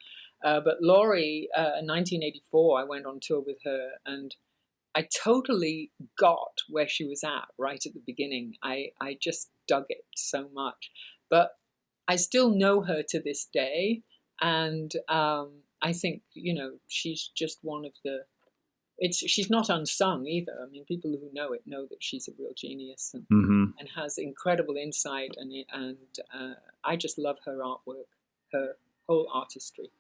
But Laurie, in 1984, I went on tour with her and I totally got where she was at right at the beginning. I just dug it so much. But I still know her to this day. And I think, she's just one of the... She's not unsung either. I mean, people who know it know that she's a real genius and has incredible insight. And I just love her artwork, her whole artistry.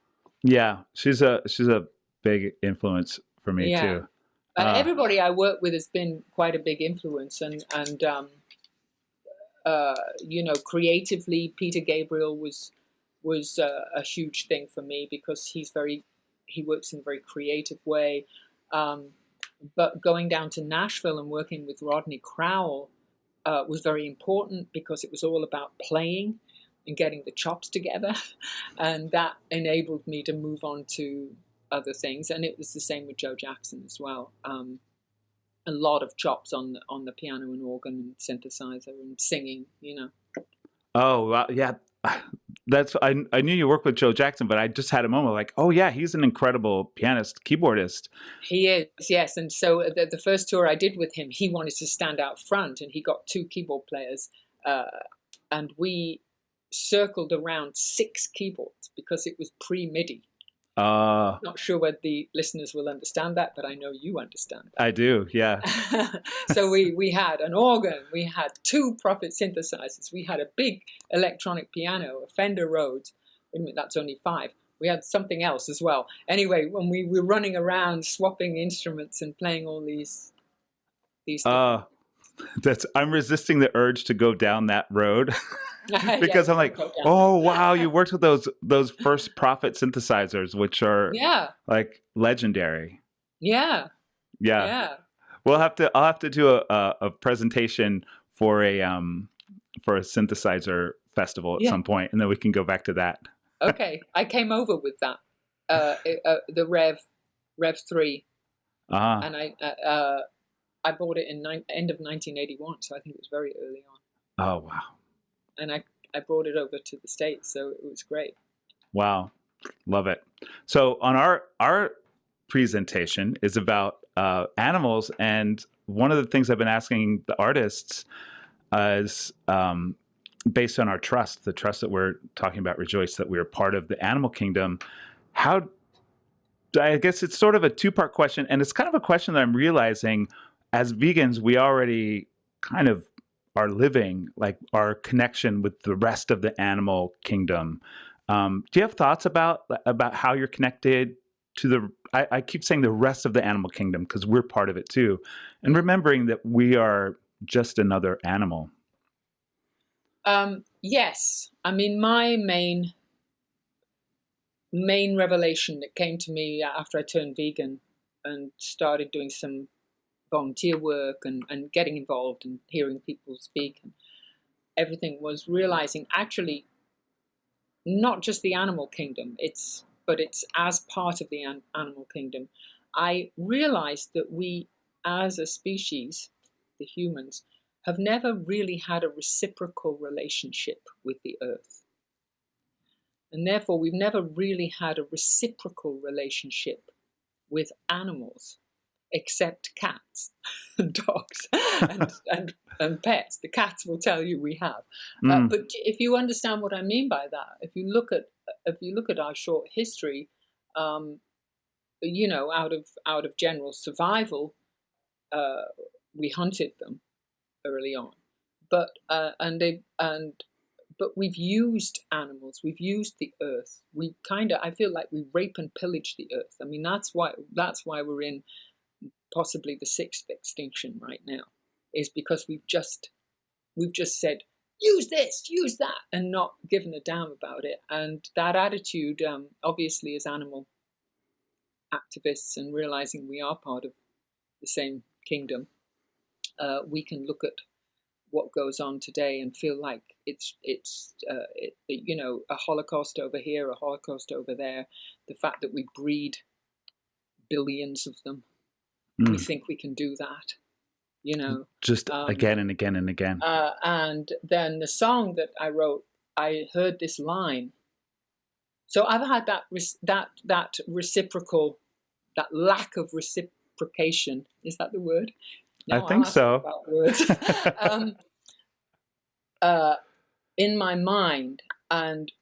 Yeah, she's a big influence for me too. Everybody I work with has been quite a big influence, and creatively, Peter Gabriel was a huge thing for me because he works in a very creative way. But going down to Nashville and working with Rodney Crowell was very important because it was all about playing and getting the chops together, and that enabled me to move on to other things. And it was the same with Joe Jackson as well. A lot of chops on the piano and organ and synthesizer and singing, you know. Oh, well, yeah. I knew you worked with Joe Jackson, but I just had a moment like, oh yeah, he's an incredible pianist, keyboardist. He is, yes. And so the first tour I did with him, he wanted to stand out front, and he got 2 keyboard players, and we circled around 6 keyboards because it was pre-MIDI. Not sure whether the listeners will understand that, but I know you understand that. I do, yeah. So we had an organ, we had 2 Prophet synthesizers, we had a big electronic piano, a Fender Rhodes. Wait a minute, that's only 5. We had something else as well. Anyway, when we were running around swapping instruments and playing all these things. I'm resisting the urge to go down that road. Because I'm like, oh wow, you worked with those first Prophet synthesizers, which are like legendary. Yeah. I'll have to do a presentation for a synthesizer festival at some point, and then we can go back to that. Okay, I came over with that, the Rev 3, and I bought it in end of 1981, so I think it was very early on. Oh, wow. And I brought it over to the States, so it was great. Wow. Love it. So on our presentation is about animals, and one of the things I've been asking the artists is based on our trust, the trust that we're talking about, rejoice that we're part of the animal kingdom. How, I guess it's sort of a two-part question, and it's kind of a question that I'm realizing as vegans, we already kind of are living like our connection with the rest of the animal kingdom. Do you have thoughts about how you're connected to the, I keep saying the rest of the animal kingdom because we're part of it too, and remembering that we are just another animal? Yes. I mean, my main revelation that came to me after I turned vegan and started doing some volunteer work and getting involved and hearing people speak and everything was realizing actually not just the animal kingdom, but it's as part of the animal kingdom. I realized that we as a species, the humans, have never really had a reciprocal relationship with the earth. And therefore, we've never really had a reciprocal relationship with animals, except cats and dogs and pets. The cats will tell you we have. But if you understand what I mean by that, if you look at our short history, you know, out of general survival, we hunted them early on, but but we've used animals, we've used the earth. We I feel like we rape and pillage the earth. I mean, that's why we're in possibly the sixth extinction right now, is because we've just said, use this, use that, and not given a damn about it. And that attitude, obviously, as animal activists and realizing we are part of the same kingdom, we can look at what goes on today and feel like it's you know, a Holocaust over here, a Holocaust over there. The fact that we breed billions of them, we think we can do that, you know, just again and again and again. And then the song that I wrote, I heard this line. So I've had that reciprocal, that lack of reciprocation. Is that the word? No, I think so. About words. In my mind, and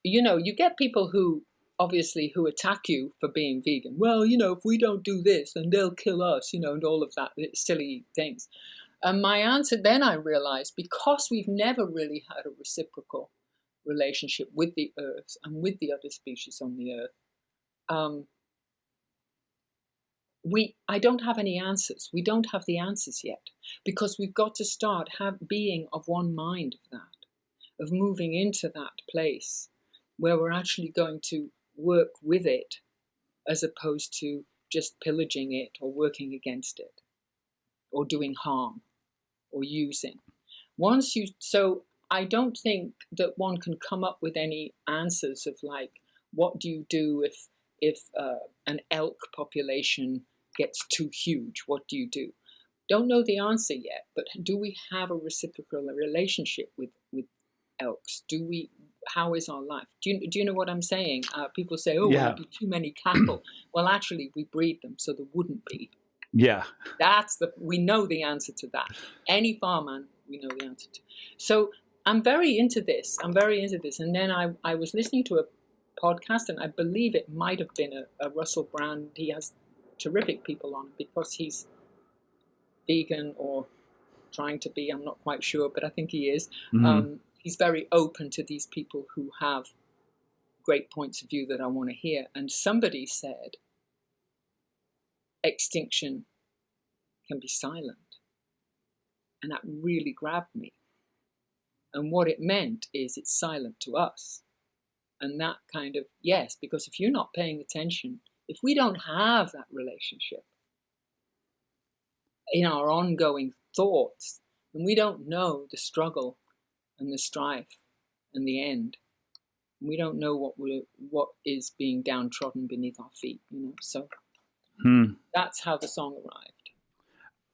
you know, you get people who attack you for being vegan. Well, you know, if we don't do this, then they'll kill us, you know, and all of that silly things. And my answer then, I realized, because we've never really had a reciprocal relationship with the earth and with the other species on the earth, I don't have any answers. We don't have the answers yet, because we've got to start being of one mind of that, of moving into that place where we're actually going to work with it as opposed to just pillaging it or working against it or doing harm or using. So I don't think that one can come up with any answers of like, what do you do if an elk population gets too huge? What do you do? Don't know the answer yet, but do we have a reciprocal relationship with elks? How is our life? Do you know what I'm saying? People say, oh, yeah. Well, there'd be too many cattle. Well, actually, we breed them, so there wouldn't be. Yeah. We know the answer to that. Any farmman, we know the answer to. So I'm very into this. And then I was listening to a podcast, and I believe it might have been a Russell Brand. He has terrific people on because he's vegan or trying to be. I'm not quite sure, but I think he is. Mm-hmm. He's very open to these people who have great points of view that I want to hear. And somebody said, extinction can be silent. And that really grabbed me. And what it meant is it's silent to us. And that kind of, yes, because if you're not paying attention, if we don't have that relationship in our ongoing thoughts, then we don't know the struggle and the strife and the end. We don't know what is being downtrodden beneath our feet, you know. So that's how the song arrived.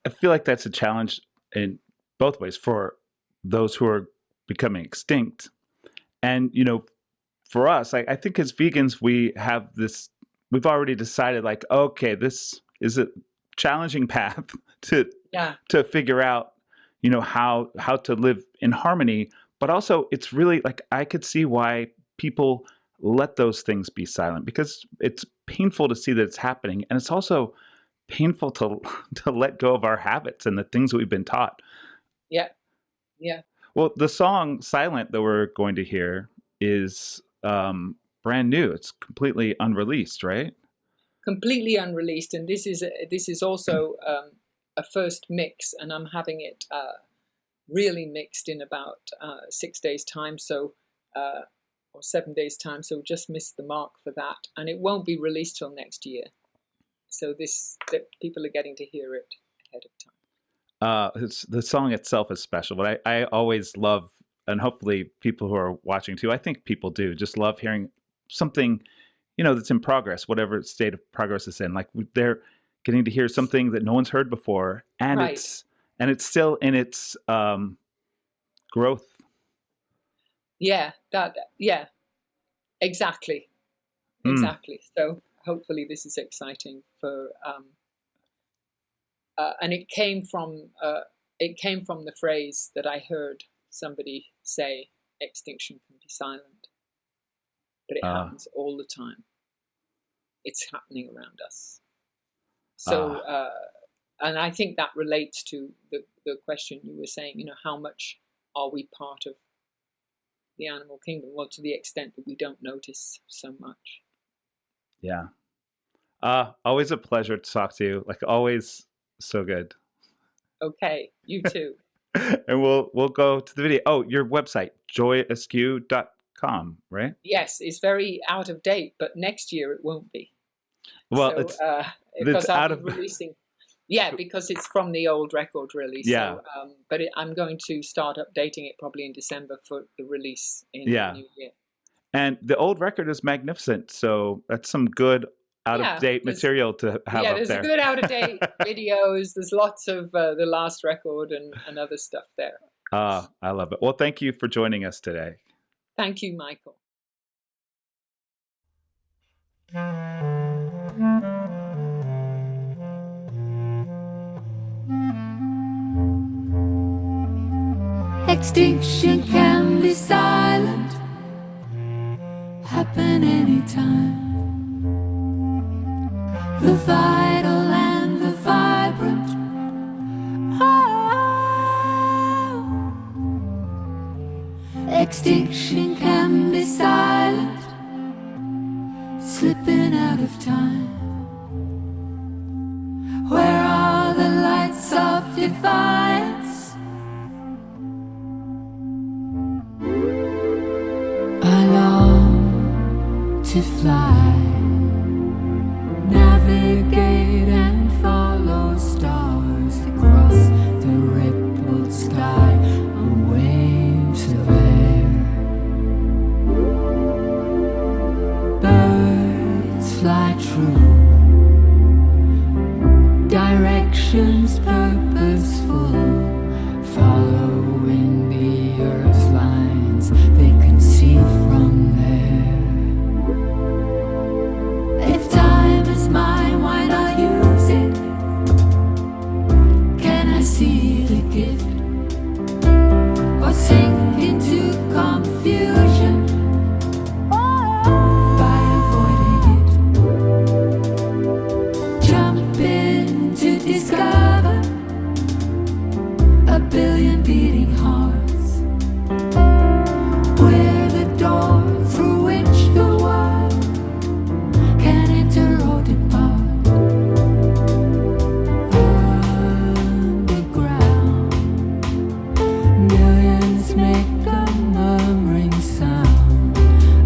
I feel like that's a challenge in both ways for those who are becoming extinct. And, for us, I think as vegans, we've already decided like, okay, this is a challenging path to figure out, how to live in harmony. But also it's really like, I could see why people let those things be silent, because it's painful to see that it's happening. And it's also painful to let go of our habits and the things that we've been taught. Yeah. Yeah. Well, the song Silent that we're going to hear is brand new. It's completely unreleased, right? Completely unreleased. And this is also a first mix, and I'm having it really mixed in about 6 days time. So, or 7 days time. So just missed the mark for that. And it won't be released till next year. So that people are getting to hear it ahead of time. The song itself is special, but I always love, and hopefully people who are watching too, I think people do, just love hearing something, that's in progress, whatever state of progress it's in. Like they're getting to hear something that no one's heard before, and it's still in its growth. Yeah, exactly. So hopefully this is exciting for, and it came from the phrase that I heard somebody say, extinction can be silent, but it happens all the time. It's happening around us. So, and I think that relates to the question you were saying, how much are we part of the animal kingdom? Well, to the extent that we don't notice so much. Yeah. Always a pleasure to talk to you. Like always, so good. Okay, you too. And we'll go to the video. Oh, your website, joyaskew.com, right? Yes, it's very out of date, but next year it won't be. Well, so, because I'll be releasing. Yeah, because it's from the old record, really. Yeah. So, but I'm going to start updating it probably in December for the release in the new year. And the old record is magnificent. So that's some good out-of-date material to have up there. Yeah, there's good out-of-date videos. There's lots of the last record and other stuff there. I love it. Well, thank you for joining us today. Thank you, Michael. Extinction can be silent, happen anytime. The vital and the vibrant, extinction can be silent, slipping out of time. Where are the lights of defiance? I long to fly, navigate and follow stars across the rippled sky on waves of air. Birds fly true, directions purposeful, following the earth lines they can see from there. If time is mine, why not use it? Can I see the gift, or sink into confusion by avoiding it? Jump in to discover a billion beating hearts. We're the door through which the world can enter or depart. Underground, millions make a murmuring sound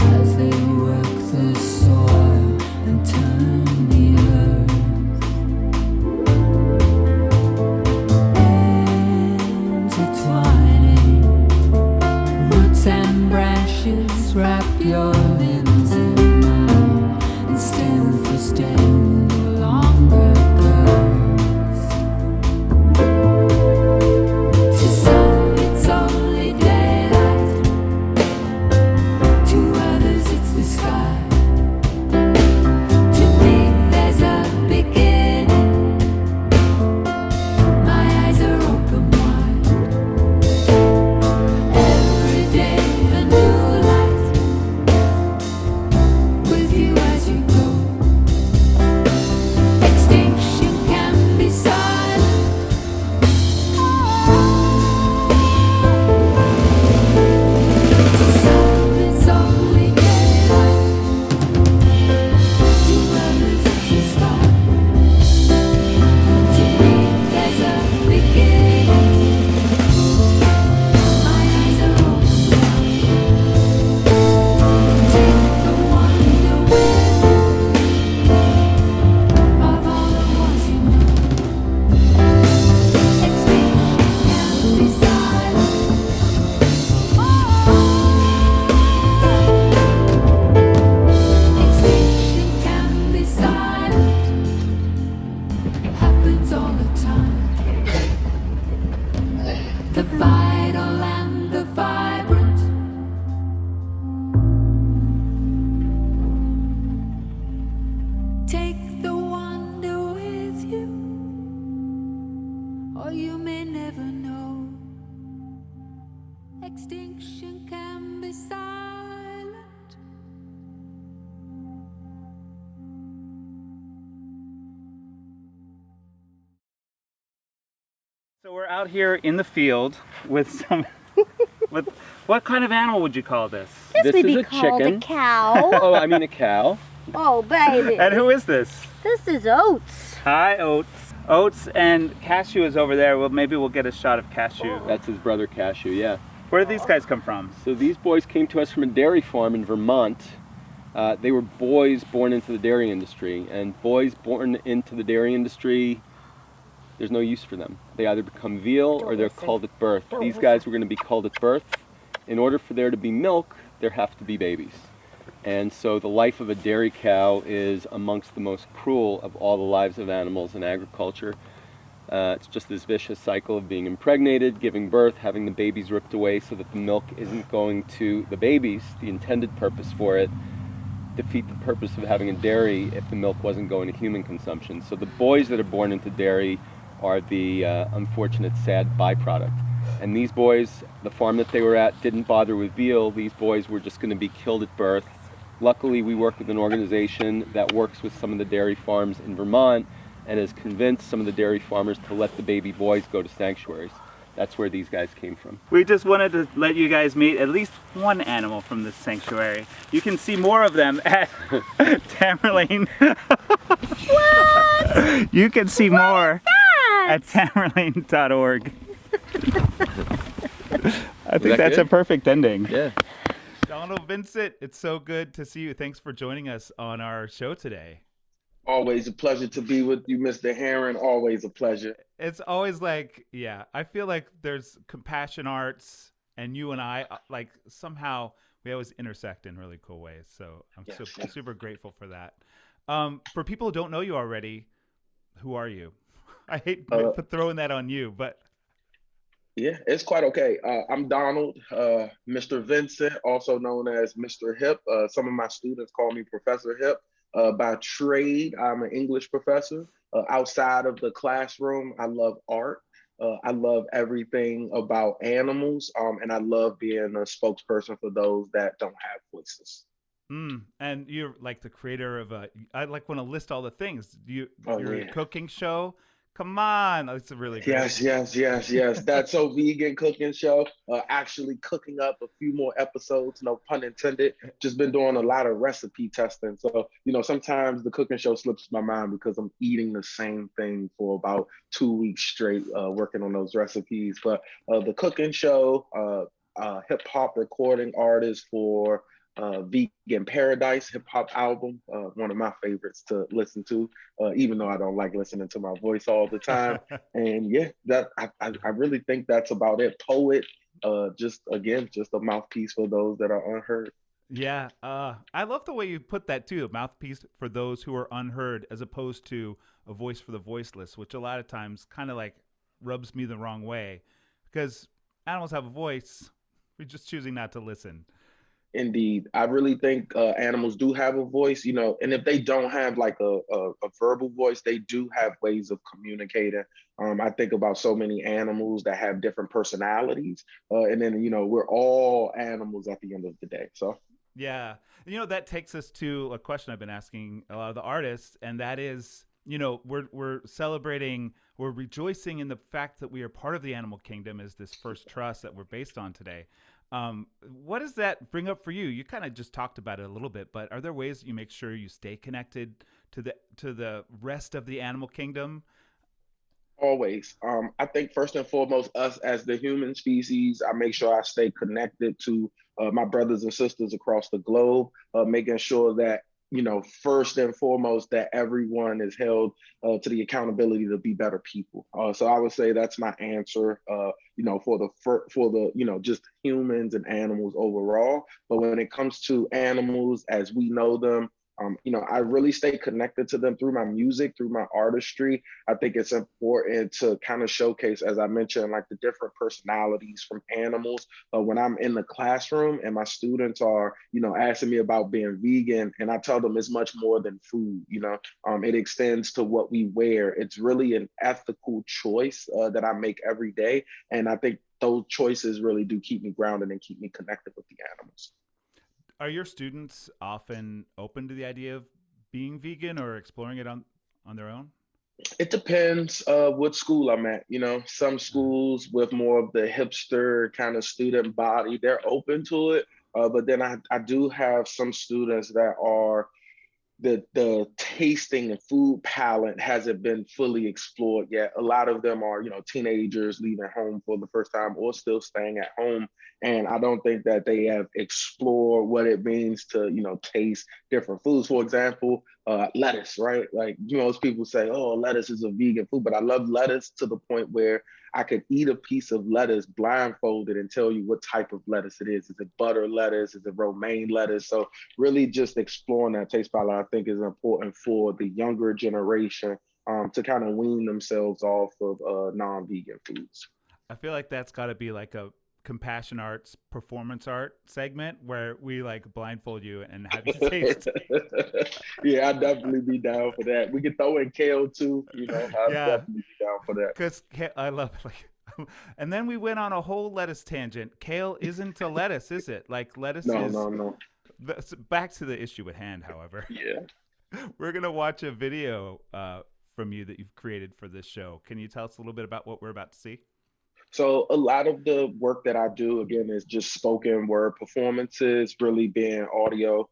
as they work the soil and turn the earth. Intertwining, roots and branches wrap your limbs in mine, and stem for stem no longer curves. Extinction can be silent. So we're out here in the field with some, with what kind of animal would you call this? This would is be a called chicken. a cow. Oh, I mean a cow. Oh, baby. And who is this? This is Oats. Hi, Oats. Oats and Cashew is over there. Well, maybe we'll get a shot of Cashew. That's his brother Cashew, yeah. Where did these guys come from? So these boys came to us from a dairy farm in Vermont. They were boys born into the dairy industry, and boys born into the dairy industry, there's no use for them. They either become veal or they're culled at birth. These guys were going to be culled at birth. In order for there to be milk, there have to be babies. And so the life of a dairy cow is amongst the most cruel of all the lives of animals in agriculture. It's just this vicious cycle of being impregnated, giving birth, having the babies ripped away so that the milk isn't going to the babies, the intended purpose for it, defeat the purpose of having a dairy if the milk wasn't going to human consumption. So the boys that are born into dairy are the unfortunate, sad byproduct. And these boys, the farm that they were at, didn't bother with veal. These boys were just going to be killed at birth. Luckily, we work with an organization that works with some of the dairy farms in Vermont and has convinced some of the dairy farmers to let the baby boys go to sanctuaries. That's where these guys came from. We just wanted to let you guys meet at least one animal from this sanctuary. You can see more of them at Tamerlane. What? You can see more at tamerlane.org. I think that's a perfect ending. Yeah. Donald Vincent, it's so good to see you. Thanks for joining us on our show today. Always a pleasure to be with you, Mr. Heron. Always a pleasure. It's always like, yeah, I feel like there's compassion arts and you and I, like somehow we always intersect in really cool ways. So I'm super grateful for that. For people who don't know you already, who are you? I hate throwing that on you, but. Yeah, it's quite okay. I'm Donald, Mr. Vincent, also known as Mr. Hip. Some of my students call me Professor Hip. By trade, I'm an English professor. Outside of the classroom, I love art. I love everything about animals, and I love being a spokesperson for those that don't have voices. And you're like the creator of I like want to list all the things. Your cooking show. Come on, that's really great. Yes. That's so vegan cooking show. Actually cooking up a few more episodes, no pun intended. Just been doing a lot of recipe testing. So, sometimes the cooking show slips my mind because I'm eating the same thing for about 2 weeks straight, working on those recipes. But the cooking show, hip hop recording artist for Vegan Paradise hip hop album, one of my favorites to listen to, even though I don't like listening to my voice all the time. And yeah, I really think that's about it. Poet, just a mouthpiece for those that are unheard. Yeah, I love the way you put that too, a mouthpiece for those who are unheard, as opposed to a voice for the voiceless, which a lot of times kind of like rubs me the wrong way, because animals have a voice, we're just choosing not to listen. Indeed. I really think animals do have a voice, and if they don't have like a verbal voice, they do have ways of communicating. I think about so many animals that have different personalities. And then, we're all animals at the end of the day. So. Yeah. That takes us to a question I've been asking a lot of the artists, and that is, we're celebrating, we're rejoicing in the fact that we are part of the animal kingdom as this first trust that we're based on today. What does that bring up for you? You kind of just talked about it a little bit, but are there ways that you make sure you stay connected to the rest of the animal kingdom? Always. I think first and foremost, us as the human species, I make sure I stay connected to my brothers and sisters across the globe, making sure that first and foremost, that everyone is held to the accountability to be better people. So I would say that's my answer, for the just humans and animals overall. But when it comes to animals as we know them, I really stay connected to them through my music, through my artistry. I think it's important to kind of showcase, as I mentioned, like the different personalities from animals. When I'm in the classroom and my students are, asking me about being vegan, and I tell them it's much more than food. It extends to what we wear. It's really an ethical choice that I make every day, and I think those choices really do keep me grounded and keep me connected with the animals. Are your students often open to the idea of being vegan or exploring it on their own? It depends what school I'm at. Some schools with more of the hipster kind of student body, they're open to it. But then I do have some students that are the tasting and food palette hasn't been fully explored yet. A lot of them are, teenagers leaving home for the first time or still staying at home. And I don't think that they have explored what it means to, taste different foods. For example, lettuce, right? Like most people say, oh, lettuce is a vegan food, but I love lettuce to the point where I could eat a piece of lettuce blindfolded and tell you what type of lettuce it is. Is it butter lettuce? Is it romaine lettuce? So really just exploring that taste palette, I think, is important for the younger generation to kind of wean themselves off of non-vegan foods. I feel like that's got to be like a compassion arts performance art segment where we like blindfold you and have you taste. Yeah, I'd definitely be down for that. We could throw in kale too, I'd definitely be down for that. Because I love it. Like, and then we went on a whole lettuce tangent. Kale isn't a lettuce, is it? Like lettuce is... No. Back to the issue at hand, however. Yeah. We're going to watch a video from you that you've created for this show. Can you tell us a little bit about what we're about to see? So a lot of the work that I do, again, is just spoken word performances, really being audio.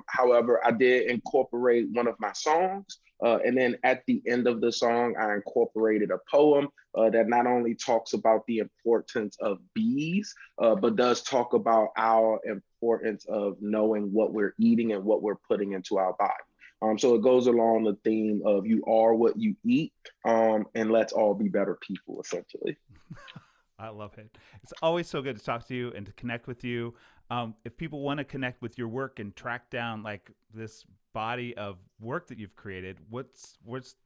However, I did incorporate one of my songs. And then at the end of the song, I incorporated a poem that not only talks about the importance of bees, but does talk about our importance of knowing what we're eating and what we're putting into our body. So it goes along the theme of you are what you eat, and let's all be better people, essentially. I love it. It's always so good to talk to you and to connect with you. If people want to connect with your work and track down like this body of work that you've created, what's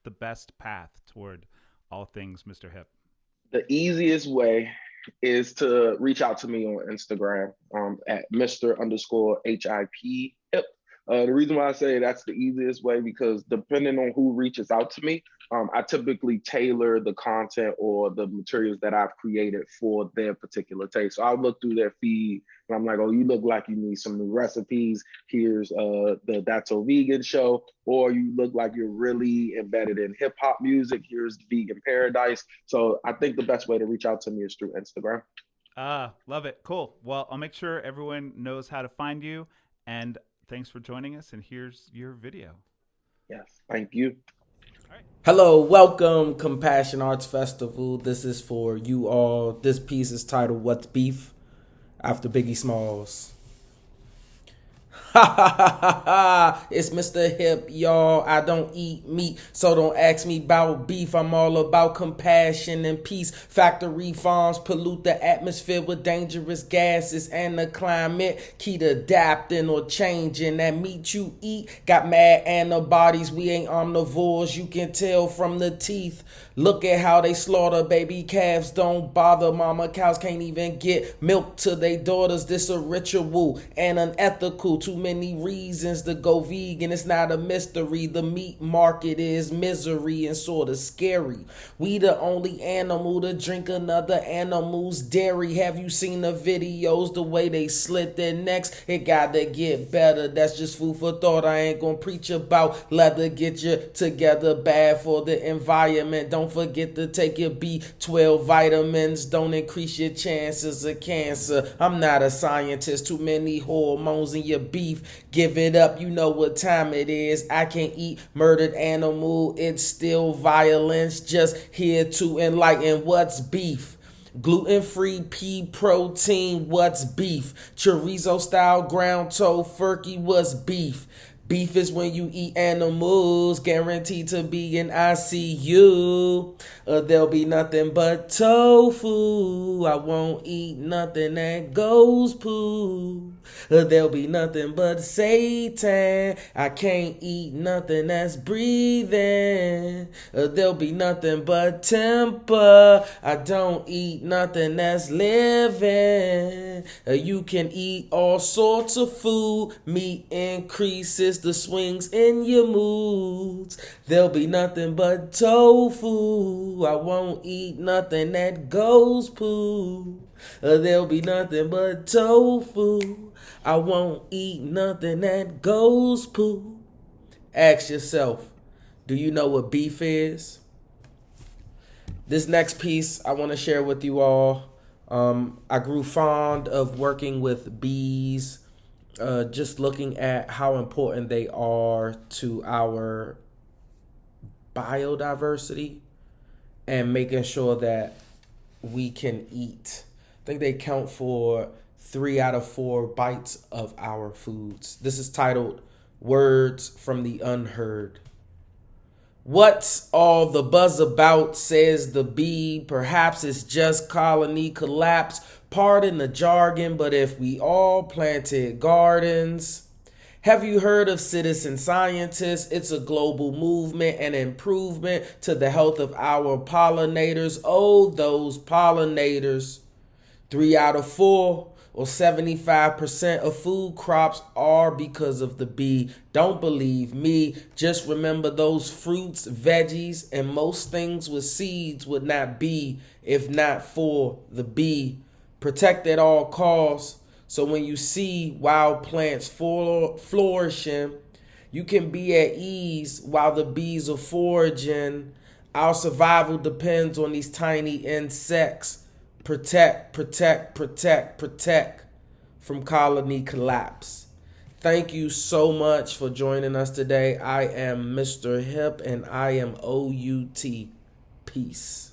the best path toward all things Mr. Hip? The easiest way is to reach out to me on Instagram at Mr_HIP Hip. The reason why I say that's the easiest way, because depending on who reaches out to me, I typically tailor the content or the materials that I've created for their particular taste. So I'll look through their feed and I'm like, oh, you look like you need some new recipes. Here's the That's So Vegan show. Or you look like you're really embedded in hip hop music. Here's the Vegan Paradise. So I think the best way to reach out to me is through Instagram. Love it. Cool. Well, I'll make sure everyone knows how to find you. And thanks for joining us. And here's your video. Yes, thank you. Hello, welcome Compassion Arts Festival. This is for you all. This piece is titled What's Beef? After Biggie Smalls. Ha ha ha ha ha. It's Mr. Hip, y'all. I don't eat meat, so don't ask me about beef. I'm all about compassion and peace. Factory farms pollute the atmosphere with dangerous gases, and the climate keep adapting or changing. That meat you eat got mad antibodies. We ain't omnivores, you can tell from the teeth. Look at how they slaughter baby calves. Don't bother, mama cows can't even get milk to their daughters. This a ritual and unethical. Too many reasons to go vegan. It's not a mystery. The meat market is misery and sort of scary. We the only animal to drink another animal's dairy. Have you seen the videos, the way they slit their necks? It gotta get better. That's just food for thought. I ain't gonna preach about leather. Get you together, bad for the environment. Don't forget to take your B12 vitamins. Don't increase your chances of cancer. I'm not a scientist. Too many hormones in your beef. Give it up. You know what time it is. I can't eat murdered animal. It's still violence. Just here to enlighten. What's beef? Gluten-free pea protein. What's beef? Chorizo style ground toe furky. What's beef? Beef is when you eat animals, guaranteed to be in ICU. There'll be nothing but tofu. I won't eat nothing that goes poo. There'll be nothing but Satan. I can't eat nothing that's breathing. There'll be nothing but temper. I don't eat nothing that's living. You can eat all sorts of food. Meat increases the swings in your moods. There'll be nothing but tofu. I won't eat nothing that goes poo. There'll be nothing but tofu. I won't eat nothing that goes poo. Ask yourself, do you know what beef is? This next piece I want to share with you all. I grew fond of working with bees, just looking at how important they are to our biodiversity and making sure that we can eat. I think they count for 3 out of 4 bites of our foods. This is titled Words from the Unheard. What's all the buzz about, says the bee? Perhaps it's just colony collapse. Pardon the jargon, but if we all planted gardens. Have you heard of citizen scientists? It's a global movement and improvement to the health of our pollinators. Oh, those pollinators. 3 out of 4 or 75% of food crops are because of the bee. Don't believe me. Just remember those fruits, veggies, and most things with seeds would not be if not for the bee. Protect at all costs. So when you see wild plants flourishing, you can be at ease while the bees are foraging. Our survival depends on these tiny insects. Protect, protect, protect, protect from colony collapse. Thank you so much for joining us today. I am Mr. Hip and I am OUT. Peace.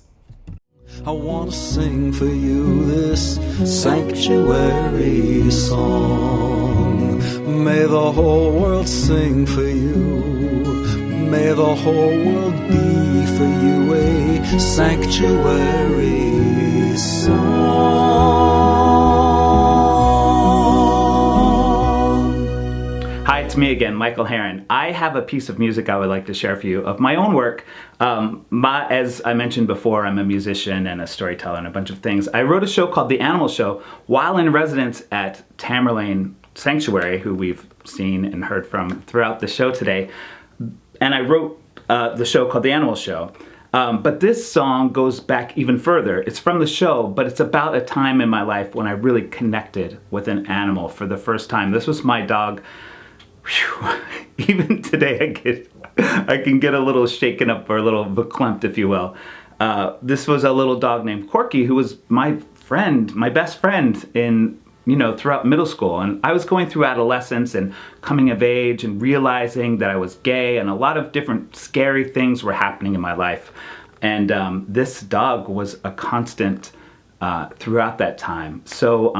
I want to sing for you this sanctuary song. May the whole world sing for you. May the whole world be for you a sanctuary song. Hi, it's me again, Michael Herron. I have a piece of music I would like to share for you of my own work. As I mentioned before, I'm a musician and a storyteller and a bunch of things. I wrote a show called The Animal Show while in residence at Tamerlane Sanctuary, who we've seen and heard from throughout the show today. And I wrote the show called The Animal Show. But this song goes back even further. It's from the show, but it's about a time in my life when I really connected with an animal for the first time. This was my dog. Whew. Even today I can get a little shaken up or a little verklempt, if you will. This was a little dog named Corky who was my friend, my best friend throughout middle school. And I was going through adolescence and coming of age and realizing that I was gay and a lot of different scary things were happening in my life. And this dog was a constant throughout that time. So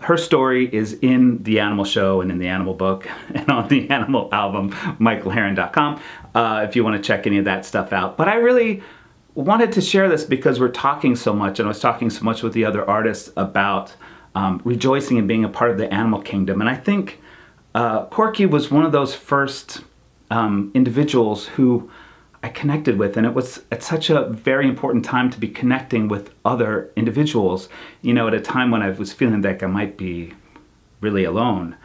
her story is in The Animal Show and in the Animal Book and on the Animal album, michaelherron.com, if you want to check any of that stuff out. But I really wanted to share this because we're talking so much, and I was talking so much with the other artists about rejoicing and being a part of the animal kingdom. And I think Corky was one of those first individuals who I connected with, and it was at such a very important time to be connecting with other individuals, at a time when I was feeling like I might be really alone.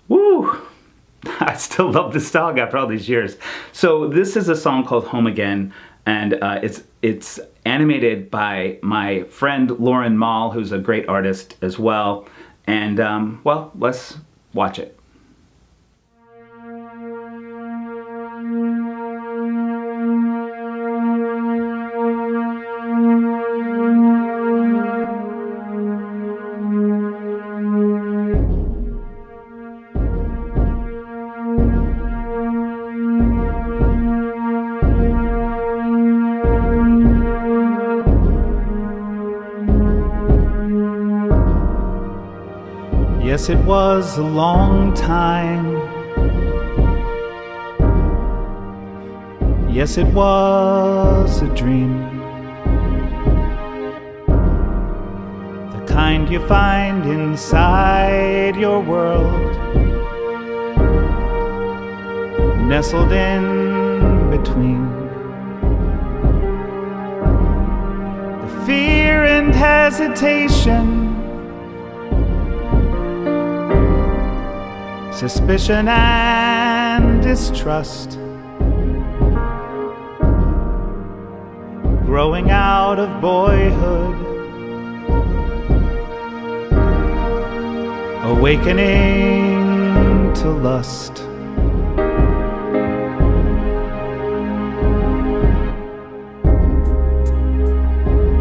Woo! I still love this dog after all these years. So this is a song called Home Again, and it's animated by my friend Lauren Mall, who's a great artist as well. And let's watch it. Yes, it was a long time Yes, it was a dream, the kind you find inside your world, nestled in between the fear and hesitation, suspicion and distrust, growing out of boyhood, awakening to lust.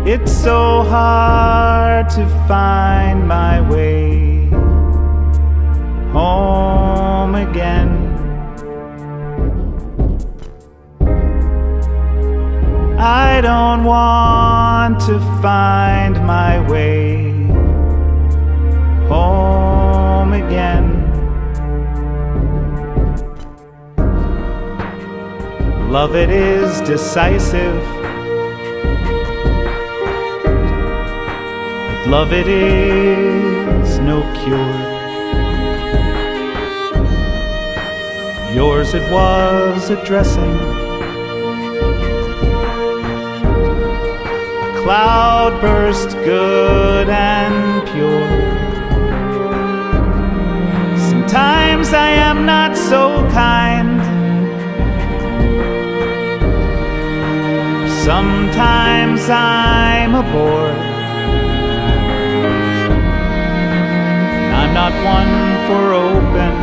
It's so hard to find my way home again. I don't want to find my way home again. Love, it is decisive. Love, it is no cure. Yours it was a dressing, a cloud burst good and pure. Sometimes I am not so kind, sometimes I'm a bore. I'm not one for open,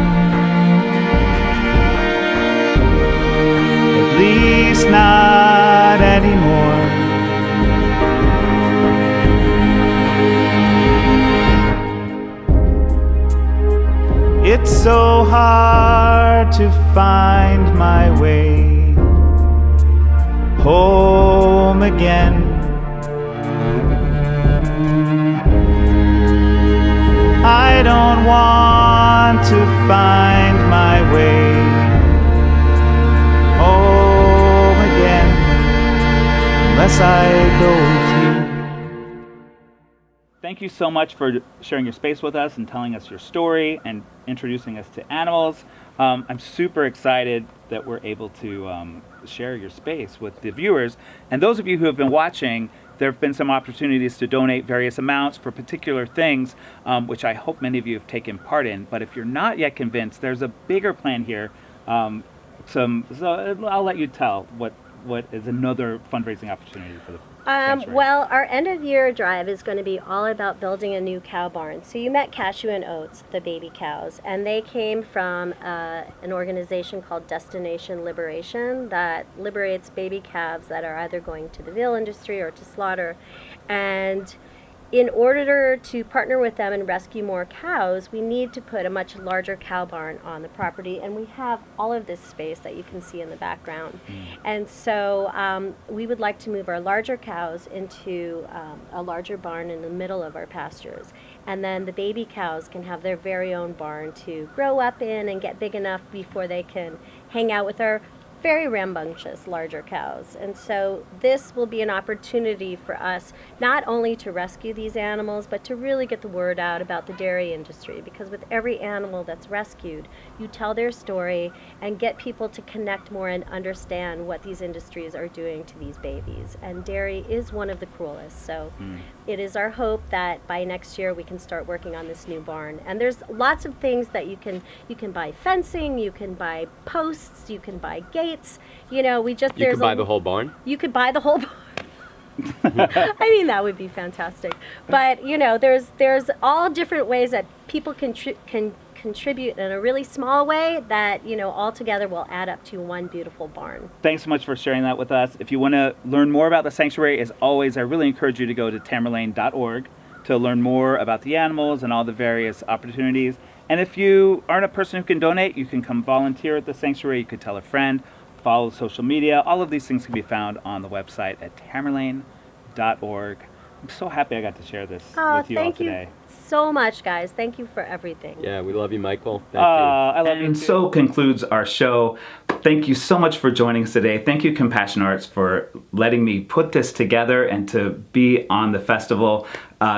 at least not anymore. It's so hard to find my way home again. I don't want to find my way home again unless I go with you. Thank you so much for sharing your space with us and telling us your story and introducing us to animals. I'm super excited that we're able to share your space with the viewers. And those of you who have been watching, there have been some opportunities to donate various amounts for particular things, which I hope many of you have taken part in. But if you're not yet convinced, there's a bigger plan here. So I'll let you tell what is another fundraising opportunity for the sanctuary. Well, our end of year drive is going to be all about building a new cow barn. So you met Cashew and Oats, the baby cows, and they came from an organization called Destination Liberation that liberates baby calves that are either going to the veal industry or to slaughter. And in order to partner with them and rescue more cows, we need to put a much larger cow barn on the property, and we have all of this space that you can see in the background. And so we would like to move our larger cows into a larger barn in the middle of our pastures. And then the baby cows can have their very own barn to grow up in and get big enough before they can hang out with our very rambunctious larger cows. And so this will be an opportunity for us not only to rescue these animals, but to really get the word out about the dairy industry, because with every animal that's rescued, you tell their story and get people to connect more and understand what these industries are doing to these babies. And dairy is one of the cruelest. So it is our hope that by next year we can start working on this new barn. And there's lots of things that you can buy: fencing, you can buy posts, you can buy gates. You know, you could buy the whole barn? You could buy the whole barn. I mean, that would be fantastic. But, you know, there's all different ways that people can contribute in a really small way that, you know, all together will add up to one beautiful barn. Thanks so much for sharing that with us. If you want to learn more about the sanctuary, as always, I really encourage you to go to tamerlane.org to learn more about the animals and all the various opportunities. And if you aren't a person who can donate, you can come volunteer at the sanctuary. You could tell a friend, follow social media. All of these things can be found on the website at tamerlane.org. I'm so happy I got to share this with you all today. Thank you so much, guys. Thank you for everything. Yeah, we love you, Michael. Thank you. I love you. And so concludes our show. Thank you so much for joining us today. Thank you, Compassion Arts, for letting me put this together and to be on the festival.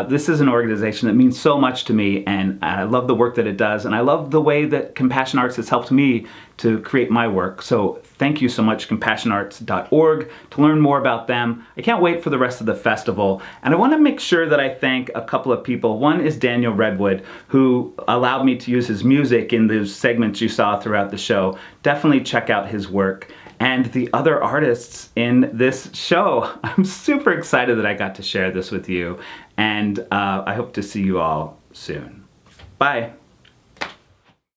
This is an organization that means so much to me, and I love the work that it does, and I love the way that Compassion Arts has helped me to create my work. So thank you so much, compassionarts.org, to learn more about them. I can't wait for the rest of the festival, and I want to make sure that I thank a couple of people. One is Daniel Redwood, who allowed me to use his music in those segments you saw throughout the show. Definitely check out his work. And the other artists in this show. I'm super excited that I got to share this with you, and I hope to see you all soon. Bye.